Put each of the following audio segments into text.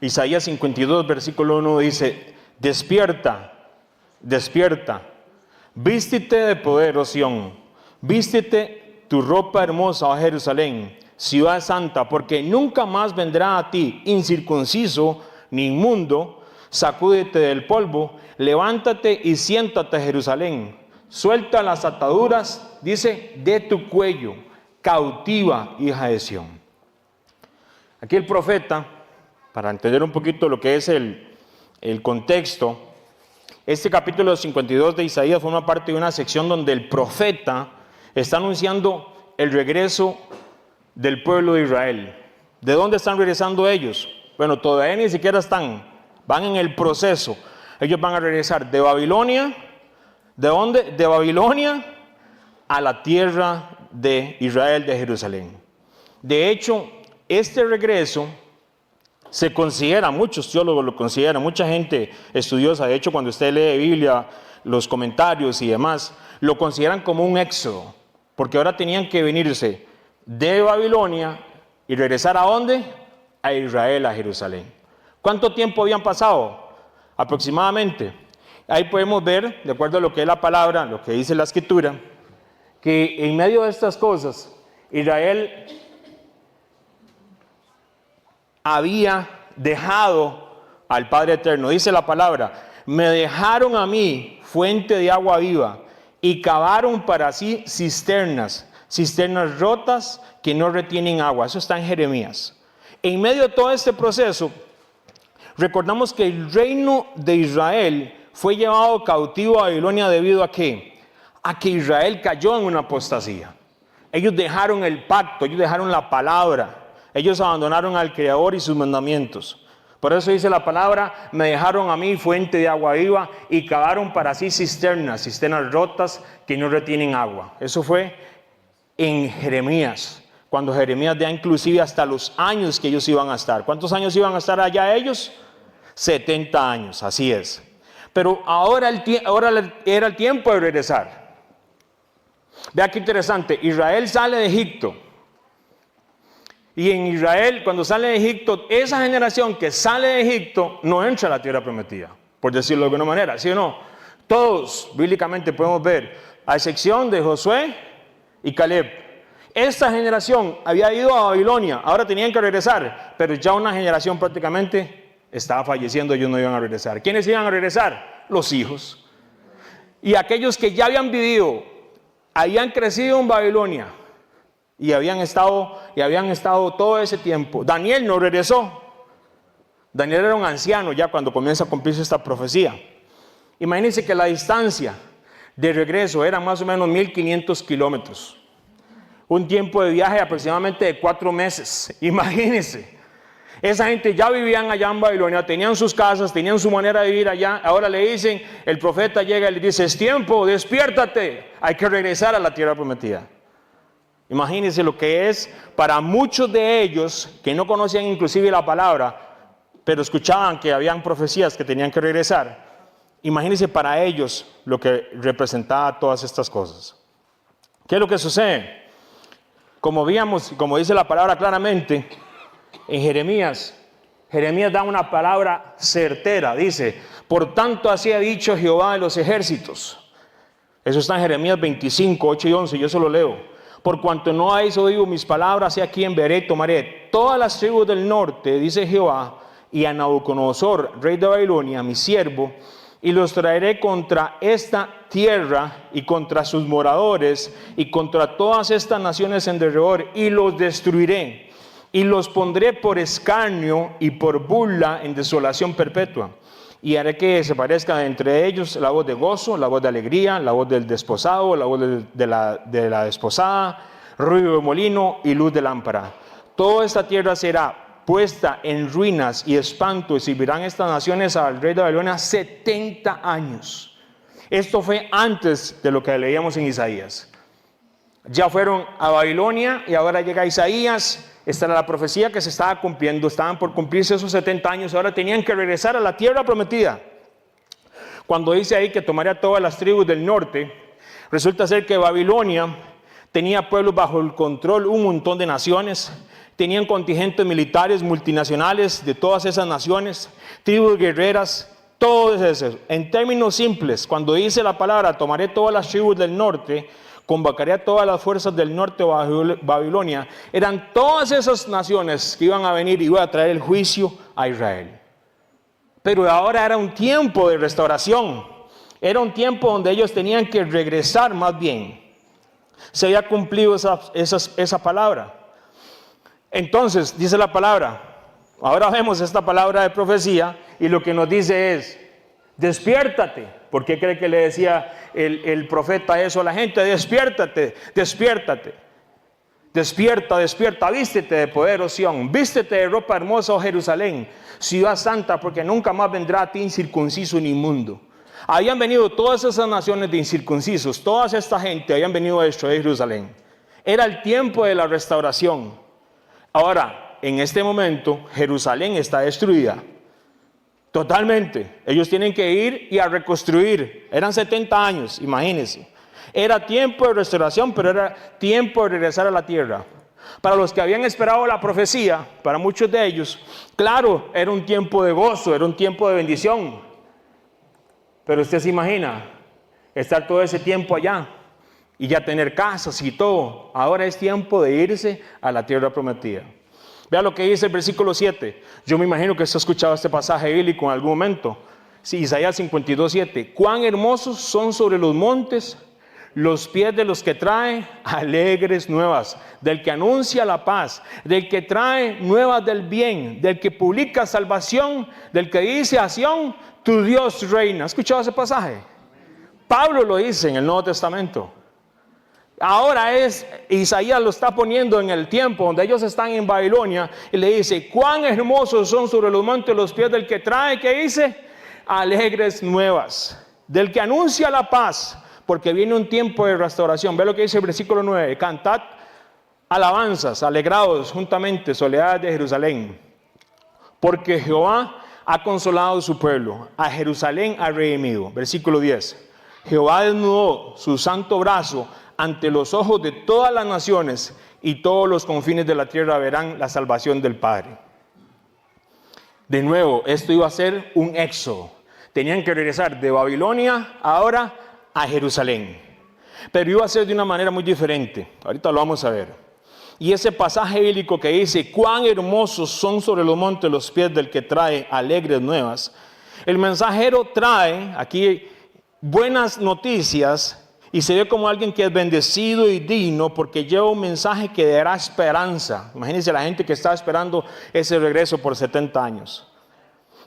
Isaías 52, versículo 1 dice: despierta, despierta, vístete de poder, oh Sión, vístete tu ropa hermosa, oh Jerusalén, ciudad santa, porque nunca más vendrá a ti incircunciso ni inmundo. Sacúdete del polvo, levántate y siéntate, Jerusalén, suelta las ataduras, dice, de tu cuello, cautiva, hija de Sión. Aquí el profeta, para entender un poquito lo que es el contexto, este capítulo 52 de Isaías forma parte de una sección donde el profeta está anunciando el regreso del pueblo de Israel. ¿De dónde están regresando ellos? Bueno, todavía ni siquiera van en el proceso. Ellos van a regresar de Babilonia. ¿De dónde? De Babilonia a la tierra de Israel, de Jerusalén. De hecho, este regreso se considera, muchos teólogos lo consideran, mucha gente estudiosa, de hecho cuando usted lee Biblia, los comentarios y demás, lo consideran como un éxodo, porque ahora tenían que venirse de Babilonia y regresar ¿a dónde? A Israel, a Jerusalén. ¿Cuánto tiempo habían pasado? Aproximadamente. Ahí podemos ver, de acuerdo a lo que es la palabra, lo que dice la Escritura, que en medio de estas cosas, Israel había dejado al Padre Eterno. Dice la palabra: me dejaron a mí fuente de agua viva y cavaron para sí cisternas rotas que no retienen agua. Eso está en Jeremías. En medio de todo este proceso, recordamos que el reino de Israel fue llevado cautivo a Babilonia debido a ¿qué? A que Israel cayó en una apostasía. Ellos dejaron el pacto, ellos dejaron la palabra. Ellos abandonaron al Creador y sus mandamientos. Por eso dice la palabra: me dejaron a mí fuente de agua viva y cavaron para sí cisternas rotas que no retienen agua. Eso fue en Jeremías, cuando Jeremías da inclusive hasta los años que ellos iban a estar. ¿Cuántos años iban a estar allá ellos? 70 años, así es. Pero ahora era el tiempo de regresar. Vea qué interesante, Israel sale de Egipto. Y en Israel, cuando sale de Egipto, esa generación que sale de Egipto no entra a la tierra prometida, por decirlo de alguna manera, ¿sí o no? Todos, bíblicamente podemos ver, a excepción de Josué y Caleb. Esta generación había ido a Babilonia, ahora tenían que regresar, pero ya una generación prácticamente estaba falleciendo, ellos no iban a regresar. ¿Quiénes iban a regresar? Los hijos. Y aquellos que ya habían vivido, habían crecido en Babilonia, y habían estado todo ese tiempo. Daniel no regresó. Daniel era un anciano ya cuando comienza a cumplirse esta profecía. Imagínense que la distancia de regreso era más o menos 1500 kilómetros. Un tiempo de viaje aproximadamente de 4 meses. Imagínense. Esa gente ya vivían allá en Babilonia, tenían sus casas, tenían su manera de vivir allá. Ahora le dicen, el profeta llega y le dice: es tiempo, despiértate. Hay que regresar a la tierra prometida. Imagínense lo que es para muchos de ellos que no conocían inclusive la palabra, pero escuchaban que habían profecías que tenían que regresar. Imagínense para ellos lo que representaba todas estas cosas. ¿Qué es lo que sucede? Como vimos, como dice la palabra claramente, en Jeremías da una palabra certera. Dice: por tanto así ha dicho Jehová de los ejércitos. Eso está en Jeremías 25, 8 y 11, yo se lo leo. Por cuanto no habéis oído mis palabras, he aquí enviaré y tomaré todas las tribus del norte, dice Jehová, y a Nabucodonosor, rey de Babilonia, mi siervo, y los traeré contra esta tierra y contra sus moradores y contra todas estas naciones en derredor, y los destruiré, y los pondré por escarnio y por burla en desolación perpetua. Y haré que se parezca entre ellos la voz de gozo, la voz de alegría, la voz del desposado, la voz de la desposada, ruido de molino y luz de lámpara. Toda esta tierra será puesta en ruinas y espanto, y servirán estas naciones al rey de Babilonia 70 años. Esto fue antes de lo que leíamos en Isaías. Ya fueron a Babilonia y ahora llega Isaías. Esta era la profecía que se estaba cumpliendo. Estaban por cumplirse esos 70 años. Ahora tenían que regresar a la tierra prometida. Cuando dice ahí que tomaría todas las tribus del norte, resulta ser que Babilonia tenía pueblos bajo el control, un montón de naciones, tenían contingentes militares multinacionales de todas esas naciones, tribus guerreras, todo eso. En términos simples, cuando dice la palabra, tomaré todas las tribus del norte, convocaré a todas las fuerzas del norte de Babilonia, eran todas esas naciones que iban a venir y iban a traer el juicio a Israel. Pero ahora era un tiempo de restauración, era un tiempo donde ellos tenían que regresar más bien. Se había cumplido esa palabra. Entonces, dice la palabra, ahora vemos esta palabra de profecía y lo que nos dice es, despiértate. ¿Por qué cree que le decía el profeta eso a la gente? Despiértate, despiértate. Despierta, despierta, vístete de poder, oh Sión, vístete de ropa hermosa, oh Jerusalén, ciudad santa, porque nunca más vendrá a ti incircunciso ni inmundo. Habían venido todas esas naciones de incircuncisos, toda esta gente habían venido a destruir Jerusalén. Era el tiempo de la restauración. Ahora, en este momento, Jerusalén está destruida. Totalmente. Ellos tienen que ir y a reconstruir. Eran 70 años, imagínense. Era tiempo de restauración, pero era tiempo de regresar a la tierra. Para los que habían esperado la profecía, para muchos de ellos, claro, era un tiempo de gozo, era un tiempo de bendición. Pero usted se imagina estar todo ese tiempo allá y ya tener casas y todo. Ahora es tiempo de irse a la tierra prometida. Vea lo que dice el versículo 7. Yo me imagino que usted ha escuchado este pasaje bíblico en algún momento. Sí, Isaías 52:7. Cuán hermosos son sobre los montes los pies de los que trae alegres nuevas, del que anuncia la paz, del que trae nuevas del bien, del que publica salvación, del que dice a Sión, tu Dios reina. ¿Has escuchado ese pasaje? Pablo lo dice en el Nuevo Testamento. Ahora Isaías lo está poniendo en el tiempo donde ellos están en Babilonia y le dice, cuán hermosos son sobre los montes los pies del que trae, ¿qué dice? Alegres nuevas, del que anuncia la paz, porque viene un tiempo de restauración. Ve lo que dice el versículo 9, cantad alabanzas, alegrados juntamente, soledades de Jerusalén, porque Jehová ha consolado a su pueblo, a Jerusalén ha redimido. Versículo 10, Jehová desnudó su santo brazo ante los ojos de todas las naciones y todos los confines de la tierra verán la salvación del Padre. De nuevo, esto iba a ser un éxodo. Tenían que regresar de Babilonia ahora a Jerusalén. Pero iba a ser de una manera muy diferente. Ahorita lo vamos a ver. Y ese pasaje bíblico que dice, cuán hermosos son sobre los montes los pies del que trae alegres nuevas. El mensajero trae aquí buenas noticias y se ve como alguien que es bendecido y digno porque lleva un mensaje que dará esperanza. Imagínense la gente que estaba esperando ese regreso por 70 años.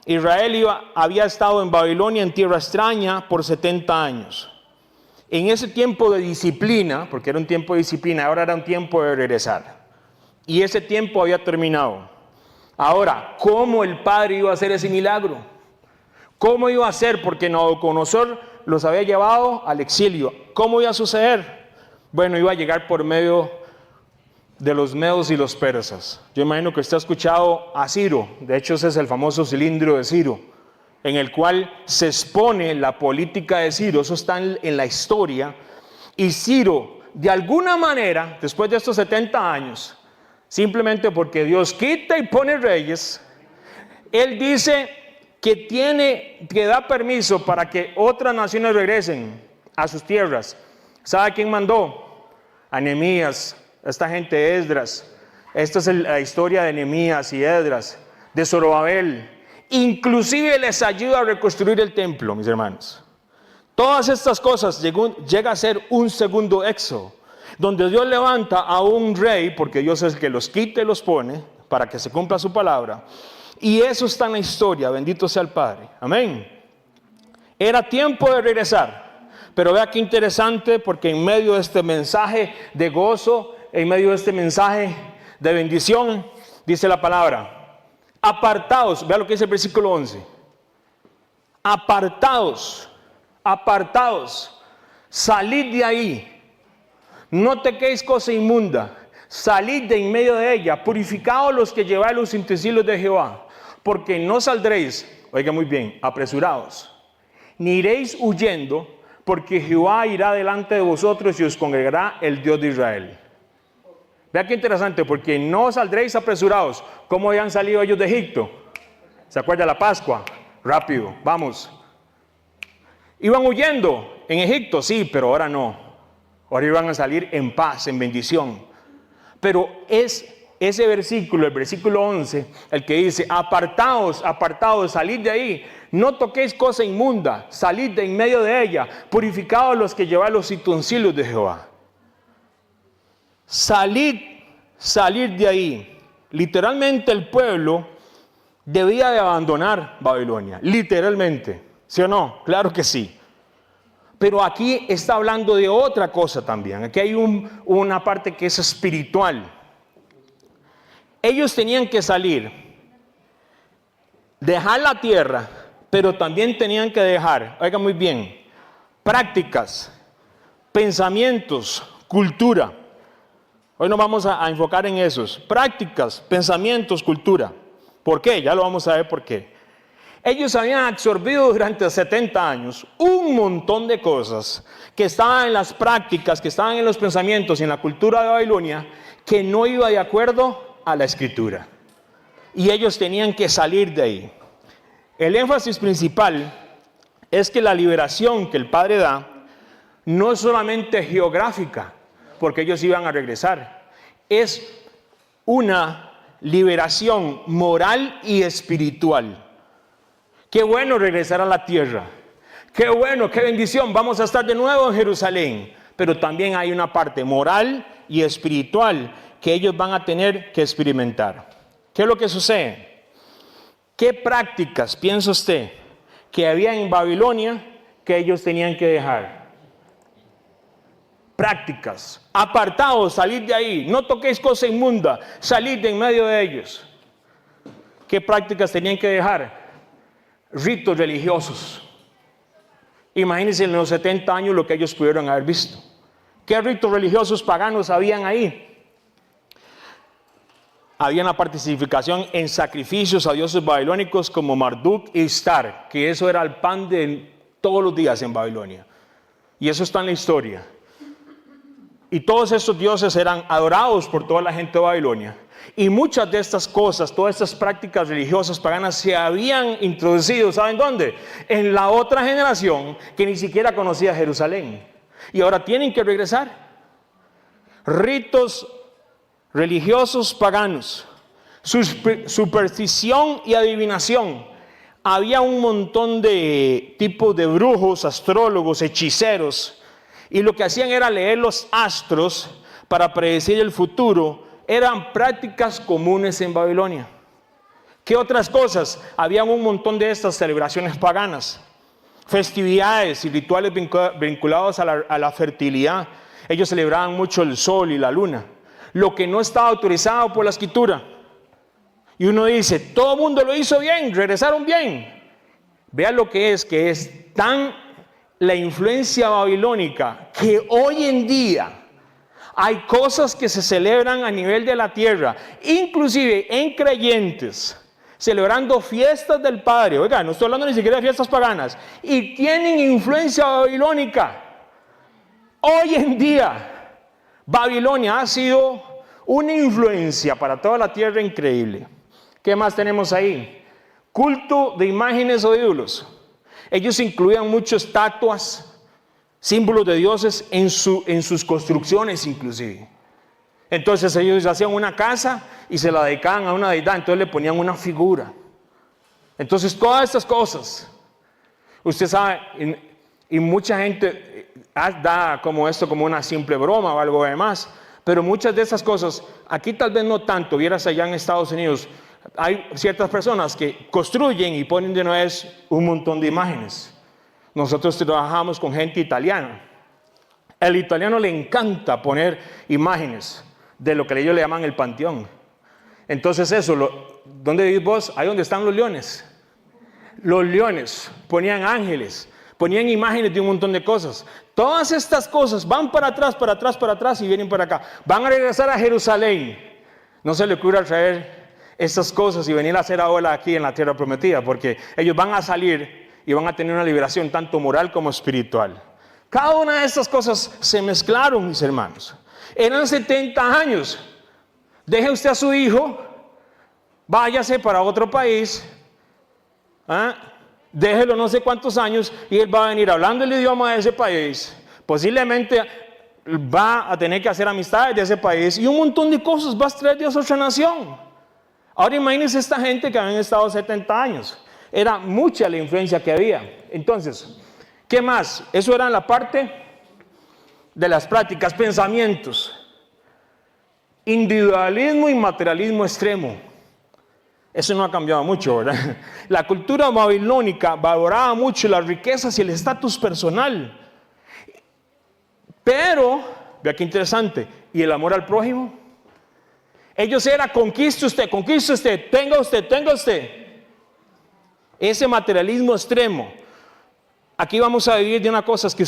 Israel había estado en Babilonia, en tierra extraña, por 70 años. En ese tiempo de disciplina, porque era un tiempo de disciplina, ahora era un tiempo de regresar. Y ese tiempo había terminado. Ahora, ¿cómo el Padre iba a hacer ese milagro? ¿Cómo iba a ser? Porque Nabucodonosor los había llevado al exilio. ¿Cómo iba a suceder? Bueno, iba a llegar por medio de los medos y los persas. Yo imagino que usted ha escuchado a Ciro. De hecho, ese es el famoso cilindro de Ciro, en el cual se expone la política de Ciro. Eso está en la historia. Y Ciro, de alguna manera, después de estos 70 años, simplemente porque Dios quita y pone reyes, él dice que da permiso para que otras naciones regresen a sus tierras. ¿Sabe quién mandó? A Nehemías, esta gente de Esdras. Esta es la historia de Nehemías y Esdras, de Zorobabel. Inclusive les ayuda a reconstruir el templo, mis hermanos. Todas estas cosas llega a ser un segundo éxodo, donde Dios levanta a un rey, porque Dios es el que los quita y los pone, para que se cumpla su palabra. Y eso está en la historia, bendito sea el Padre. Amén. Era tiempo de regresar. Pero vea qué interesante, porque en medio de este mensaje de gozo, en medio de este mensaje de bendición, dice la palabra, apartaos. Vea lo que dice el versículo 11. Apartaos, apartaos, salid de ahí. No toquéis cosa inmunda, salid de en medio de ella, purificaos los que lleváis los utensilios de Jehová, porque no saldréis, oiga muy bien, apresurados, ni iréis huyendo, porque Jehová irá delante de vosotros y os congregará el Dios de Israel. Vea qué interesante, porque no saldréis apresurados. ¿Cómo habían salido ellos de Egipto? ¿Se acuerda de la Pascua? Rápido, vamos. ¿Iban huyendo en Egipto? Sí, pero ahora no. Ahora iban a salir en paz, en bendición. Pero es ese versículo, el versículo 11, el que dice, apartaos, apartaos, salid de ahí, no toquéis cosa inmunda, salid de en medio de ella, purificados los que lleváis los utensilios de Jehová. Salir de ahí. Literalmente el pueblo debía de abandonar Babilonia, literalmente, ¿sí o no? Claro que sí. Pero aquí está hablando de otra cosa también. Aquí hay una parte que es espiritual. Ellos tenían que salir, dejar la tierra, pero también tenían que dejar, oigan muy bien, prácticas, pensamientos, cultura. Hoy nos vamos a enfocar en esos, prácticas, pensamientos, cultura. ¿Por qué? Ya lo vamos a ver por qué. Ellos habían absorbido durante 70 años un montón de cosas que estaban en las prácticas, que estaban en los pensamientos y en la cultura de Babilonia, que no iba de acuerdo a la Escritura. Y ellos tenían que salir de ahí. El énfasis principal es que la liberación que el Padre da no es solamente geográfica, porque ellos iban a regresar. Es una liberación moral y espiritual. Qué bueno regresar a la tierra. Qué bueno, qué bendición. Vamos a estar de nuevo en Jerusalén. Pero también hay una parte moral y espiritual que ellos van a tener que experimentar. ¿Qué es lo que sucede? ¿Qué prácticas piensa usted que había en Babilonia que ellos tenían que dejar? Prácticas. Apartaos, salid de ahí. No toquéis cosa inmunda. Salid de en medio de ellos. ¿Qué prácticas tenían que dejar? Ritos religiosos. Imagínense en los 70 años lo que ellos pudieron haber visto. ¿Qué ritos religiosos paganos habían ahí? Había una participación en sacrificios a dioses babilónicos como Marduk y Ishtar, que eso era el pan de todos los días en Babilonia. Y eso está en la historia. Y todos estos dioses eran adorados por toda la gente de Babilonia. Y muchas de estas cosas, todas estas prácticas religiosas paganas se habían introducido, ¿saben dónde? En la otra generación que ni siquiera conocía Jerusalén. Y ahora tienen que regresar. Ritos religiosos paganos, superstición y adivinación. Había un montón de tipos de brujos, astrólogos, hechiceros. Y lo que hacían era leer los astros para predecir el futuro. Eran prácticas comunes en Babilonia. ¿Qué otras cosas? Había un montón de estas celebraciones paganas. Festividades y rituales vinculados a la fertilidad. Ellos celebraban mucho el sol y la luna. Lo que no estaba autorizado por la Escritura. Y uno dice, todo el mundo lo hizo bien, regresaron bien. Vean lo que es tan la influencia babilónica que hoy en día hay cosas que se celebran a nivel de la tierra, inclusive en creyentes, celebrando fiestas del Padre. Oiga, no estoy hablando ni siquiera de fiestas paganas, y tienen influencia babilónica. Hoy en día, Babilonia ha sido una influencia para toda la tierra increíble. ¿Qué más tenemos ahí? Culto de imágenes o ídolos. Ellos incluían muchas estatuas, símbolos de dioses en sus construcciones inclusive. Entonces ellos hacían una casa y se la dedicaban a una deidad, entonces le ponían una figura. Entonces todas estas cosas, usted sabe, y mucha gente da como esto como una simple broma o algo demás, pero muchas de esas cosas, aquí tal vez no tanto, vieras allá en Estados Unidos, hay ciertas personas que construyen y ponen de nuevo un montón de imágenes. Nosotros trabajamos con gente italiana. El italiano le encanta poner imágenes de lo que ellos le llaman el panteón. Entonces eso, ¿dónde vivís vos? Ahí donde están los leones. Los leones ponían ángeles, ponían imágenes de un montón de cosas. Todas estas cosas van para atrás, para atrás, para atrás y vienen para acá. Van a regresar a Jerusalén. No se le ocurra traer estas cosas y venir a hacer ahora aquí en la tierra prometida, porque ellos van a salir y van a tener una liberación tanto moral como espiritual. Cada una de estas cosas se mezclaron, mis hermanos. Eran 70 años. Deje usted a su hijo, váyase para otro país, déjelo no sé cuántos años y él va a venir hablando el idioma de ese país. Posiblemente va a tener que hacer amistades de ese país y un montón de cosas va a traer Dios a otra nación. Ahora imagínense esta gente que habían estado 70 años. Era mucha la influencia que había. Entonces, ¿qué más? Eso era la parte de las prácticas, pensamientos. Individualismo y materialismo extremo. Eso no ha cambiado mucho, ¿verdad? La cultura babilónica valoraba mucho las riquezas y el estatus personal. Pero, vea qué interesante, ¿y el amor al prójimo? Ellos era conquiste usted, tenga usted. Ese materialismo extremo. Aquí vamos a vivir de una cosa, es que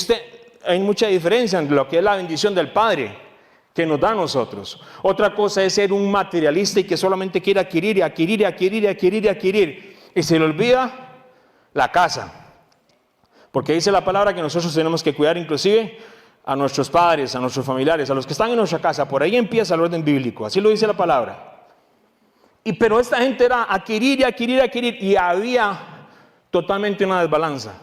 hay mucha diferencia entre lo que es la bendición del Padre que nos da a nosotros. Otra cosa es ser un materialista y que solamente quiere adquirir y se le olvida la casa. Porque dice la palabra que nosotros tenemos que cuidar inclusive a nuestros padres, a nuestros familiares, a los que están en nuestra casa. Por ahí empieza el orden bíblico, así lo dice la palabra. Pero esta gente era adquirir y había totalmente una desbalanza.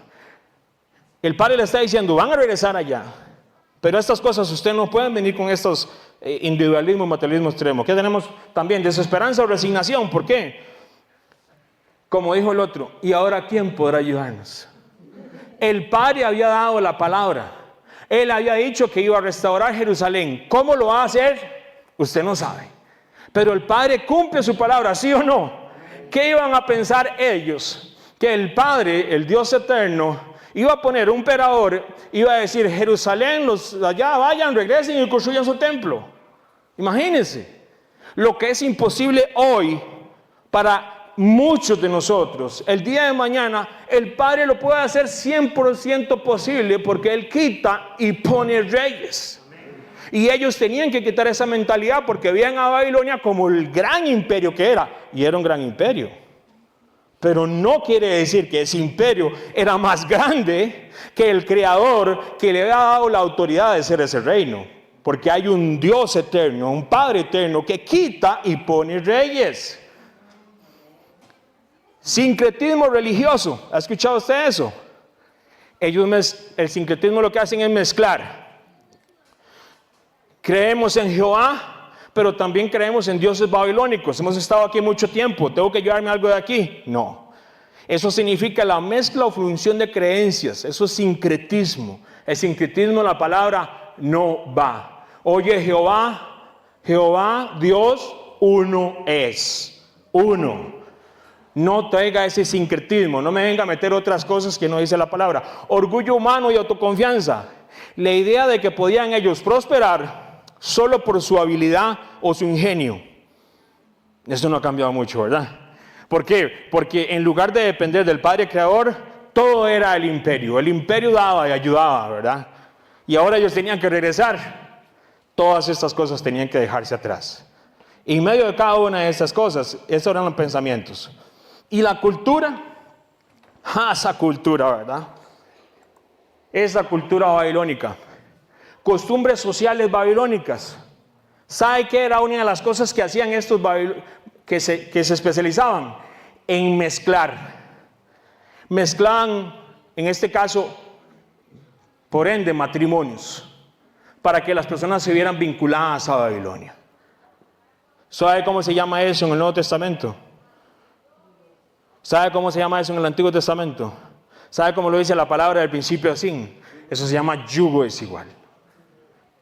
El Padre le está diciendo, van a regresar allá. Pero estas cosas ustedes no pueden venir con estos individualismo, materialismo extremo. ¿Qué tenemos también? Desesperanza o resignación. ¿Por qué? Como dijo el otro, ¿y ahora quién podrá ayudarnos? El Padre había dado la palabra. Él había dicho que iba a restaurar Jerusalén. ¿Cómo lo va a hacer? Usted no sabe. Pero el Padre cumple su palabra, ¿sí o no? ¿Qué iban a pensar ellos? Que el Padre, el Dios eterno, iba a poner un emperador, iba a decir, Jerusalén, los allá vayan, regresen y construyan su templo. Imagínense, lo que es imposible hoy para muchos de nosotros, el día de mañana, el Padre lo puede hacer 100% posible porque Él quita y pone reyes. Y ellos tenían que quitar esa mentalidad porque veían a Babilonia como el gran imperio que era, y era un gran imperio. Pero no quiere decir que ese imperio era más grande que el creador que le había dado la autoridad de ser ese reino. Porque hay un Dios eterno, un Padre eterno que quita y pone reyes. Sincretismo religioso. ¿Ha escuchado usted eso? El sincretismo lo que hacen es mezclar. Creemos en Jehová, pero también creemos en dioses babilónicos. Hemos estado aquí mucho tiempo. ¿Tengo que llevarme algo de aquí? No. Eso significa la mezcla o función de creencias. Eso es sincretismo. El sincretismo, la palabra no va. Oye, Jehová, Dios, uno es. Uno. No traiga ese sincretismo. No me venga a meter otras cosas que no dice la palabra. Orgullo humano y autoconfianza. La idea de que podían ellos prosperar solo por su habilidad o su ingenio. Eso no ha cambiado mucho, ¿verdad? ¿Por qué? Porque en lugar de depender del Padre Creador, todo era el imperio. El imperio daba y ayudaba, ¿verdad? Y ahora ellos tenían que regresar. Todas estas cosas tenían que dejarse atrás. Y en medio de cada una de estas cosas, esos eran los pensamientos. Y la cultura, esa cultura, ¿verdad? Esa cultura babilónica. Costumbres sociales babilónicas. ¿Sabe qué era una de las cosas que hacían estos que se especializaban? En mezclar. Mezclaban, en este caso, por ende, matrimonios, para que las personas se vieran vinculadas a Babilonia. ¿Sabe cómo se llama eso en el Nuevo Testamento? ¿Sabe cómo se llama eso en el Antiguo Testamento? ¿Sabe cómo lo dice la palabra del principio así? Eso se llama yugo desigual.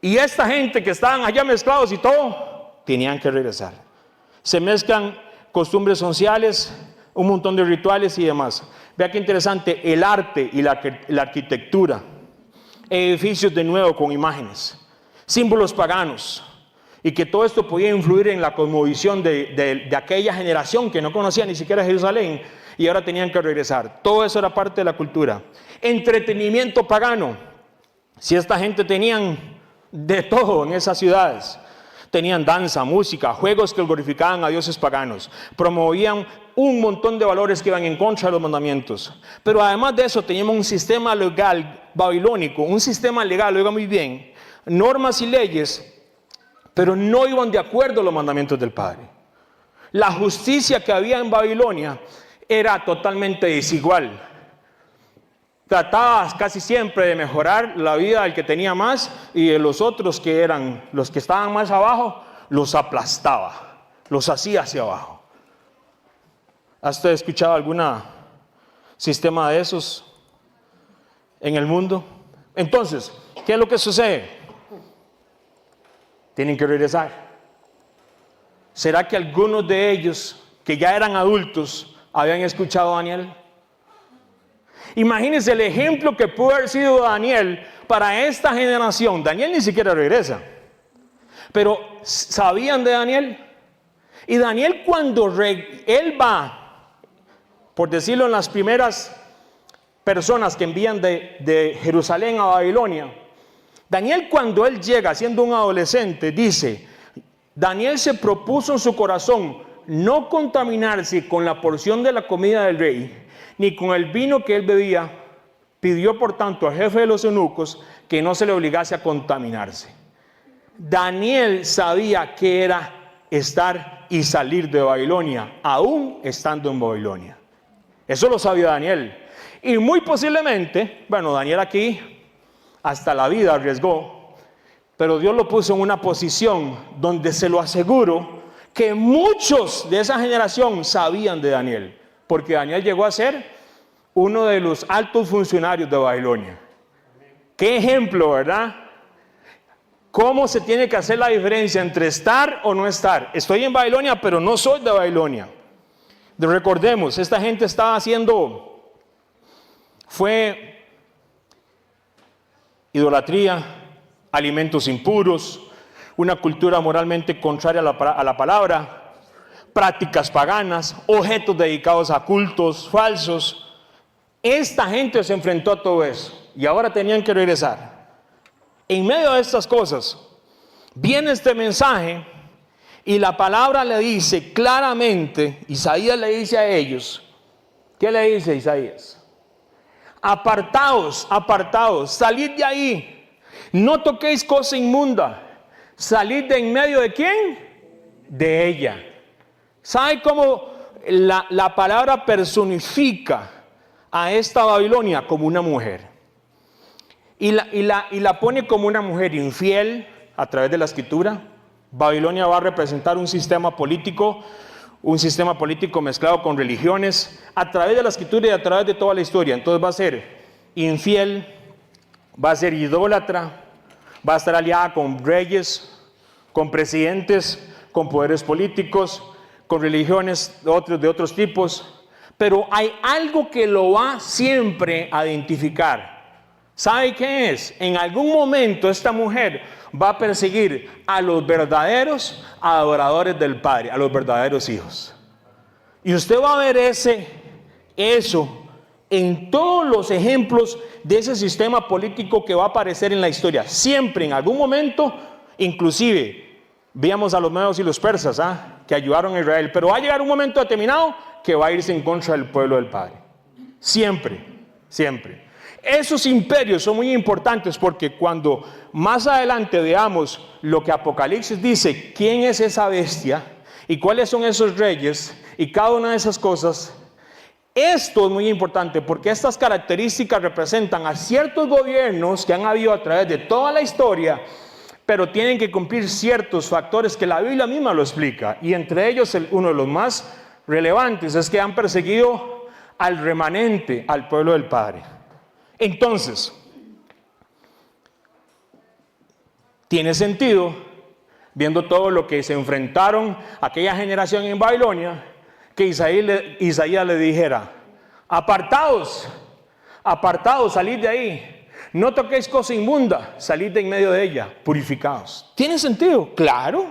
Y esta gente que estaban allá mezclados y todo, tenían que regresar. Se mezclan costumbres sociales, un montón de rituales y demás. Vea qué interesante, el arte y la arquitectura. Edificios de nuevo con imágenes, símbolos paganos. Y que todo esto podía influir en la cosmovisión de aquella generación que no conocía ni siquiera Jerusalén y ahora tenían que regresar. Todo eso era parte de la cultura. Entretenimiento pagano. Si esta gente tenían de todo en esas ciudades. Tenían danza, música, juegos que glorificaban a dioses paganos. Promovían un montón de valores que iban en contra de los mandamientos. Pero además de eso teníamos un sistema legal babilónico, un sistema legal, oiga muy bien, normas y leyes, pero no iban de acuerdo a los mandamientos del Padre. La justicia que había en Babilonia era totalmente desigual. Trataba casi siempre de mejorar la vida del que tenía más, y de los otros que eran los que estaban más abajo, los aplastaba, los hacía hacia abajo. ¿Has usted escuchado algún sistema de esos en el mundo? Entonces, ¿qué es lo que sucede? Tienen que regresar. ¿Será que algunos de ellos, que ya eran adultos, habían escuchado a Daniel? Imagínense el ejemplo que pudo haber sido Daniel para esta generación. Daniel ni siquiera regresa, pero ¿sabían de Daniel? Y Daniel, cuando él va, por decirlo, en las primeras personas que envían de Jerusalén a Babilonia, Daniel, cuando él llega siendo un adolescente, dice, Daniel se propuso en su corazón no contaminarse con la porción de la comida del rey, ni con el vino que él bebía. Pidió por tanto al jefe de los eunucos que no se le obligase a contaminarse. Daniel sabía que era estar y salir de Babilonia, aún estando en Babilonia. Eso lo sabía Daniel. Y muy posiblemente, bueno, Daniel aquí hasta la vida arriesgó, pero Dios lo puso en una posición donde se lo aseguro que muchos de esa generación sabían de Daniel, porque Daniel llegó a ser uno de los altos funcionarios de Babilonia. Qué ejemplo, ¿verdad? ¿Cómo se tiene que hacer la diferencia entre estar o no estar? Estoy en Babilonia, pero no soy de Babilonia. Recordemos, esta gente estaba fue idolatría, alimentos impuros, una cultura moralmente contraria a la palabra, prácticas paganas, objetos dedicados a cultos falsos. Esta gente se enfrentó a todo eso y ahora tenían que regresar. En medio de estas cosas viene este mensaje y la palabra le dice claramente, Isaías le dice a ellos, ¿qué le dice Isaías? Apartaos, apartaos, salid de ahí, no toquéis cosa inmunda, salid de en medio de ¿quién? De ella. ¿Sabe cómo la palabra personifica a esta Babilonia? Como una mujer. Y la pone como una mujer infiel a través de la escritura. Babilonia va a representar un sistema político mezclado con religiones a través de la escritura y a través de toda la historia. Entonces va a ser infiel, va a ser idólatra, va a estar aliada con reyes, con presidentes, con poderes políticos, con religiones de otros tipos. Pero hay algo que lo va siempre a identificar. ¿Sabe qué es? En algún momento esta mujer va a perseguir a los verdaderos adoradores del Padre, a los verdaderos hijos. Y usted va a ver eso en todos los ejemplos de ese sistema político que va a aparecer en la historia. Siempre, en algún momento, inclusive, veamos a los medos y los persas, que ayudaron a Israel. Pero va a llegar un momento determinado que va a irse en contra del pueblo del Padre. Siempre, siempre. Esos imperios son muy importantes porque cuando más adelante veamos lo que Apocalipsis dice, quién es esa bestia y cuáles son esos reyes y cada una de esas cosas, esto es muy importante porque estas características representan a ciertos gobiernos que han habido a través de toda la historia, pero tienen que cumplir ciertos factores que la Biblia misma lo explica, y entre ellos uno de los más relevantes es que han perseguido al remanente, al pueblo del Padre. Entonces, tiene sentido, viendo todo lo que se enfrentaron aquella generación en Babilonia, que Isaías le dijera, apartaos, apartaos, salid de ahí, no toquéis cosa inmunda, salid de en medio de ella, purificados. ¿Tiene sentido? Claro,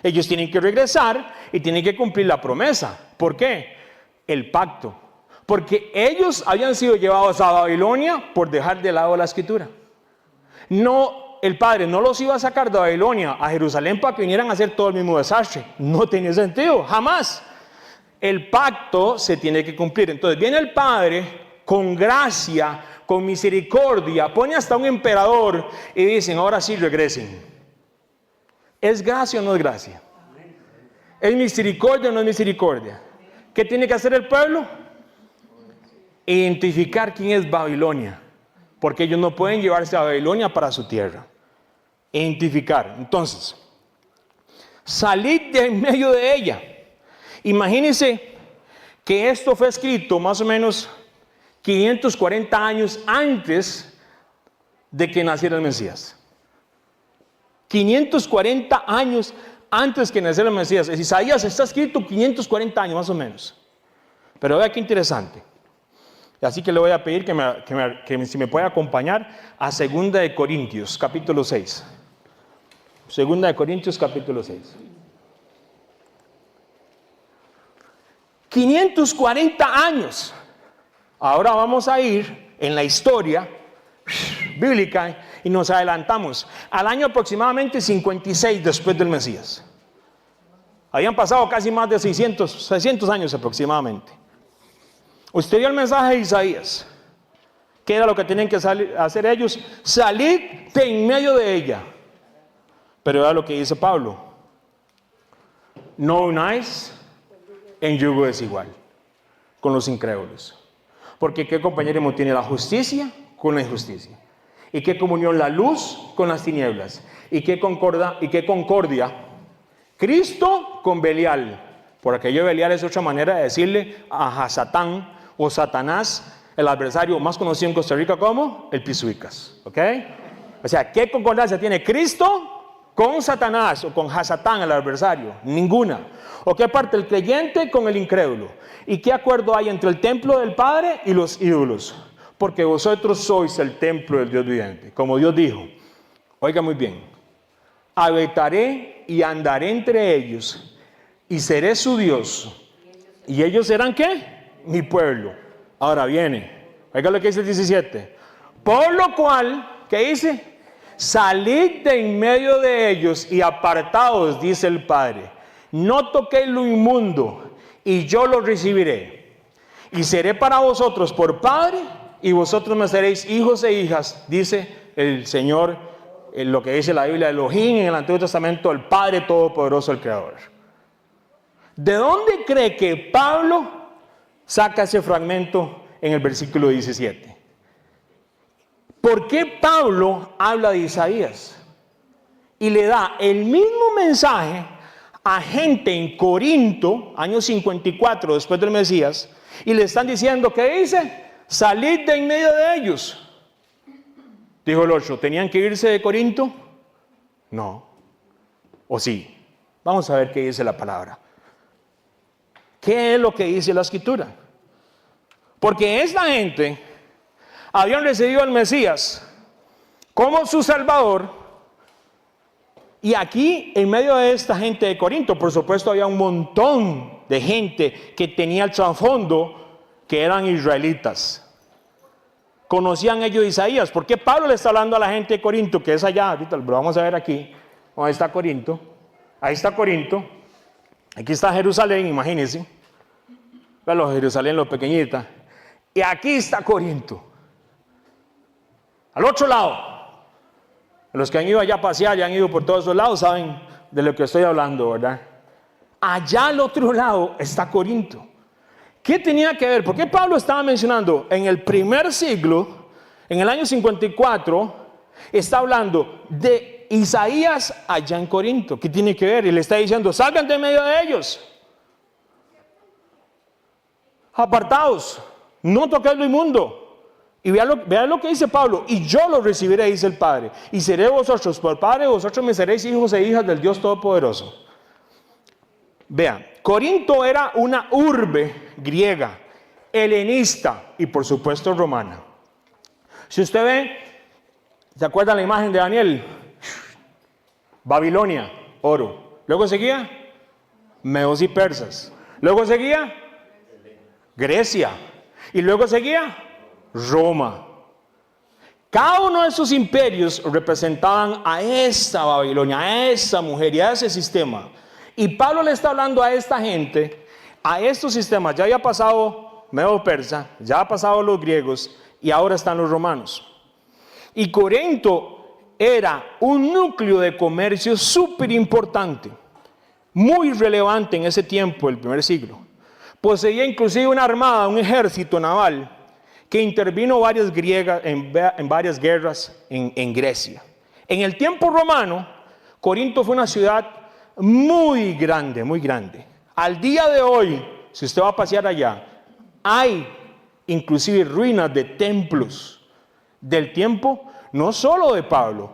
ellos tienen que regresar y tienen que cumplir la promesa. ¿Por qué? El pacto. Porque ellos habían sido llevados a Babilonia por dejar de lado la escritura. No, el Padre no los iba a sacar de Babilonia a Jerusalén para que vinieran a hacer todo el mismo desastre. No tenía sentido, jamás. El pacto se tiene que cumplir. Entonces viene el Padre con gracia con misericordia, pone hasta un emperador y dicen, ahora sí regresen. ¿Es gracia o no es gracia? ¿Es misericordia o no es misericordia? ¿Qué tiene que hacer el pueblo? Identificar quién es Babilonia, porque ellos no pueden llevarse a Babilonia para su tierra. Identificar. Entonces, salid de en medio de ella. Imagínense que esto fue escrito más o menos 540 años antes de que naciera el Mesías. 540 años antes que naciera el Mesías. Isaías está escrito 540 años más o menos. Pero vea qué interesante. Así que le voy a pedir que si me puede acompañar a 2 de Corintios, capítulo 6. 2 de Corintios, capítulo 6. 540 años. Ahora vamos a ir en la historia bíblica y nos adelantamos al año aproximadamente 56 después del Mesías. Habían pasado casi más de 600 años aproximadamente. Usted vio el mensaje de Isaías. ¿Qué era lo que tenían que hacer ellos? Salir de en medio de ella. Pero vea lo que dice Pablo. No unáis en yugo desigual con los incrédulos. Porque ¿qué compañerismo tiene la justicia con la injusticia? ¿Y qué comunión la luz con las tinieblas? ¿Y qué concordia? Cristo con Belial. Por aquello Belial es otra manera de decirle a Satán o Satanás, el adversario más conocido en Costa Rica como el Pisuicas. ¿Ok? O sea, ¿qué concordancia tiene Cristo con Satanás o con Hasatán, el adversario? Ninguna. ¿O qué parte el creyente con el incrédulo? ¿Y qué acuerdo hay entre el templo del Padre y los ídolos? Porque vosotros sois el templo del Dios viviente. Como Dios dijo, oiga muy bien, habitaré y andaré entre ellos y seré su Dios. ¿Y ellos serán qué? Mi pueblo. Ahora viene, oiga lo que dice el 17. Por lo cual, ¿qué dice? Salid de en medio de ellos y apartaos, dice el Padre. No toquéis lo inmundo, y yo lo recibiré. Y seré para vosotros por Padre, y vosotros me seréis hijos e hijas, dice el Señor, en lo que dice la Biblia, Elohim en el Antiguo Testamento, el Padre Todopoderoso, el Creador. ¿De dónde cree que Pablo saca ese fragmento en el versículo 17? ¿Por qué Pablo habla de Isaías? Y le da el mismo mensaje a gente en Corinto, año 54 después del Mesías, y le están diciendo, ¿qué dice? Salid de en medio de ellos. Dijo el 8, ¿tenían que irse de Corinto? No. ¿O sí? Vamos a ver qué dice la palabra. ¿Qué es lo que dice la Escritura? Porque esta gente habían recibido al Mesías como su Salvador. Y aquí, en medio de esta gente de Corinto, por supuesto, había un montón de gente que tenía el trasfondo que eran israelitas. Conocían ellos Isaías. ¿Por qué Pablo le está hablando a la gente de Corinto, que es allá? Ahorita lo vamos a ver aquí. Ahí está Corinto. Ahí está Corinto. Aquí está Jerusalén, imagínense. Vean Jerusalén, lo pequeñita. Y aquí está Corinto. Al otro lado. Los que han ido allá a pasear y han ido por todos esos lados saben de lo que estoy hablando, ¿verdad? Allá al otro lado está Corinto. ¿Qué tenía que ver? ¿Por qué Pablo estaba mencionando en el primer siglo, en el año 54, está hablando de Isaías allá en Corinto? ¿Qué tiene que ver? Y le está diciendo, salgan de medio de ellos. Apartaos, no toquéis lo inmundo. Y vean lo que dice Pablo, y yo lo recibiré, dice el Padre, y seré vosotros por Padre, vosotros me seréis hijos e hijas del Dios Todopoderoso. Vean, Corinto era una urbe griega, helenista y por supuesto romana. Si usted ve, ¿se acuerdan la imagen de Daniel? Babilonia, oro. Luego seguía, medos y persas. Luego seguía, Grecia. Y luego seguía, Roma. Cada uno de esos imperios representaban a esta Babilonia, a esa mujer y a ese sistema. Y Pablo le está hablando a esta gente, a estos sistemas. Ya había pasado Medo Persa, ya ha pasado los griegos y ahora están los romanos. Y Corinto era un núcleo de comercio súper importante, muy relevante en ese tiempo, el primer siglo. Poseía inclusive una armada, un ejército naval que intervino en varias guerras en Grecia. En el tiempo romano, Corinto fue una ciudad muy grande, muy grande. Al día de hoy, si usted va a pasear allá, hay inclusive ruinas de templos del tiempo, no solo de Pablo,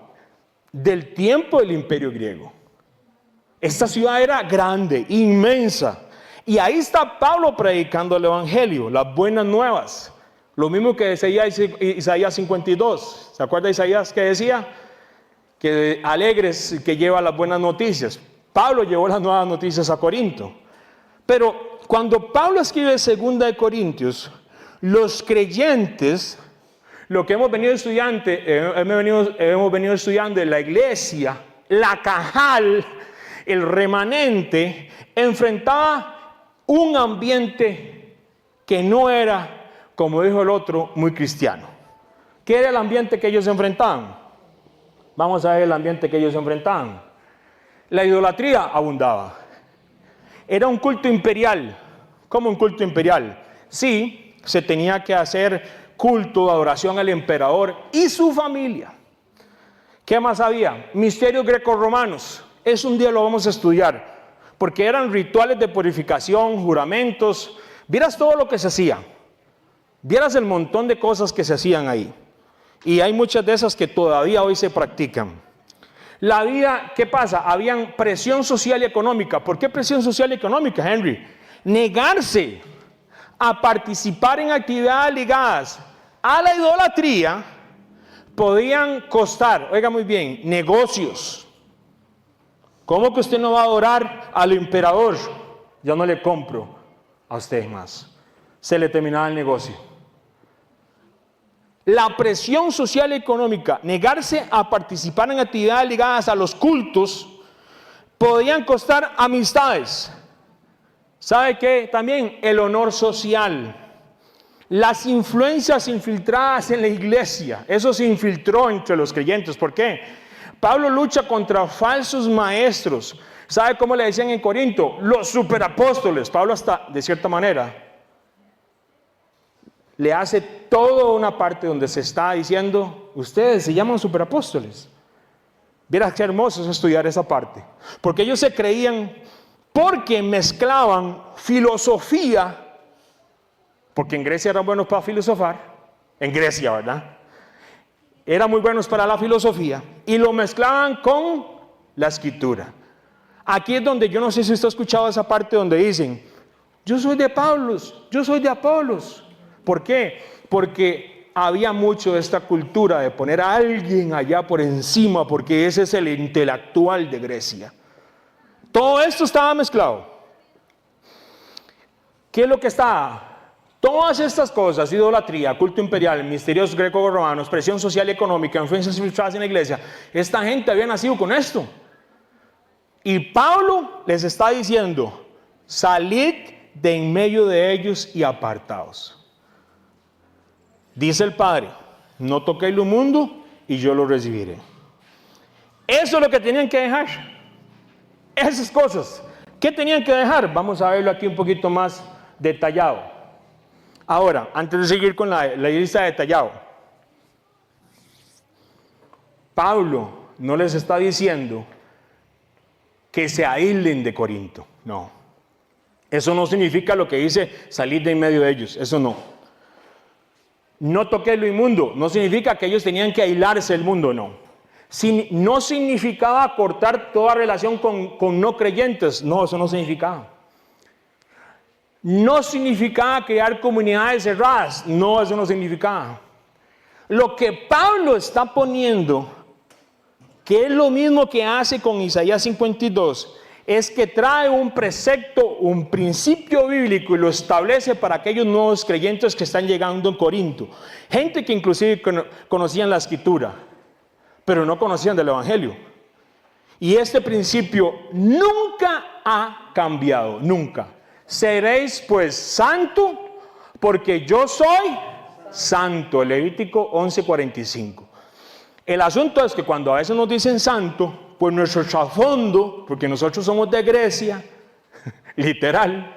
del tiempo del Imperio griego. Esta ciudad era grande, inmensa. Y ahí está Pablo predicando el Evangelio, las buenas nuevas. Lo mismo que decía Isaías 52. ¿Se acuerda de Isaías que decía? Que alegres que lleva las buenas noticias. Pablo llevó las nuevas noticias a Corinto. Pero cuando Pablo escribe 2 de Corintios, los creyentes, lo que hemos venido estudiando en la iglesia, la cajal, el remanente, enfrentaba un ambiente que no era, como dijo el otro, muy cristiano. ¿Qué era el ambiente que ellos enfrentaban? Vamos a ver el ambiente que ellos enfrentaban. La idolatría abundaba. Era un culto imperial. ¿Cómo un culto imperial? Sí, se tenía que hacer culto de adoración al emperador y su familia. ¿Qué más había? Misterios grecorromanos. Eso un día lo vamos a estudiar, porque eran rituales de purificación, juramentos. Vieras todo lo que se hacía. Vieras el montón de cosas que se hacían ahí. Y hay muchas de esas que todavía hoy se practican. La vida, ¿qué pasa? Había presión social y económica. ¿Por qué presión social y económica, Henry? Negarse a participar en actividades ligadas a la idolatría podían costar, oiga muy bien, negocios. ¿Cómo que usted no va a adorar al emperador? Yo no le compro a usted más. Se le terminaba el negocio. La presión social y económica, negarse a participar en actividades ligadas a los cultos, podían costar amistades. ¿Sabe qué? También el honor social. Las influencias infiltradas en la iglesia, eso se infiltró entre los creyentes. ¿Por qué? Pablo lucha contra falsos maestros. ¿Sabe cómo le decían en Corinto? Los superapóstoles. Pablo hasta, de cierta manera, le hace toda una parte donde se está diciendo, ustedes se llaman superapóstoles. Vieras qué hermoso es estudiar esa parte. Porque ellos se creían, porque mezclaban filosofía, porque en Grecia eran buenos para filosofar, en Grecia, ¿verdad? Eran muy buenos para la filosofía, y lo mezclaban con la escritura. Aquí es donde, yo no sé si usted ha escuchado esa parte donde dicen, yo soy de Pablo, yo soy de Apolos. ¿Por qué? Porque había mucho de esta cultura de poner a alguien allá por encima, porque ese es el intelectual de Grecia. Todo esto estaba mezclado. ¿Qué es lo que está? Todas estas cosas, idolatría, culto imperial, misterios greco-romanos, presión social y económica, influencias filtradas en la iglesia, esta gente había nacido con esto. Y Pablo les está diciendo, salid de en medio de ellos y apartaos. Dice el Padre, no toquéis lo inmundo y yo lo recibiré. Eso es lo que tenían que dejar. Esas cosas. ¿Qué tenían que dejar? Vamos a verlo aquí un poquito más detallado. Ahora, antes de seguir con la lista detallada, Pablo no les está diciendo que se aíslen de Corinto. No. Eso no significa lo que dice salir de en medio de ellos. Eso no. No toqué lo inmundo. No significa que ellos tenían que aislarse del mundo. No. No significaba cortar toda relación con no creyentes. No, eso no significaba. No significaba crear comunidades cerradas. No, eso no significaba. Lo que Pablo está poniendo, que es lo mismo que hace con Isaías 52, es que trae un precepto, un principio bíblico y lo establece para aquellos nuevos creyentes que están llegando en Corinto. Gente que inclusive conocían la escritura, pero no conocían del evangelio. Y este principio nunca ha cambiado, nunca. Seréis pues santo porque yo soy santo. Levítico 11:45. El asunto es que cuando a veces nos dicen santo, pues nuestro trasfondo, porque nosotros somos de Grecia, literal,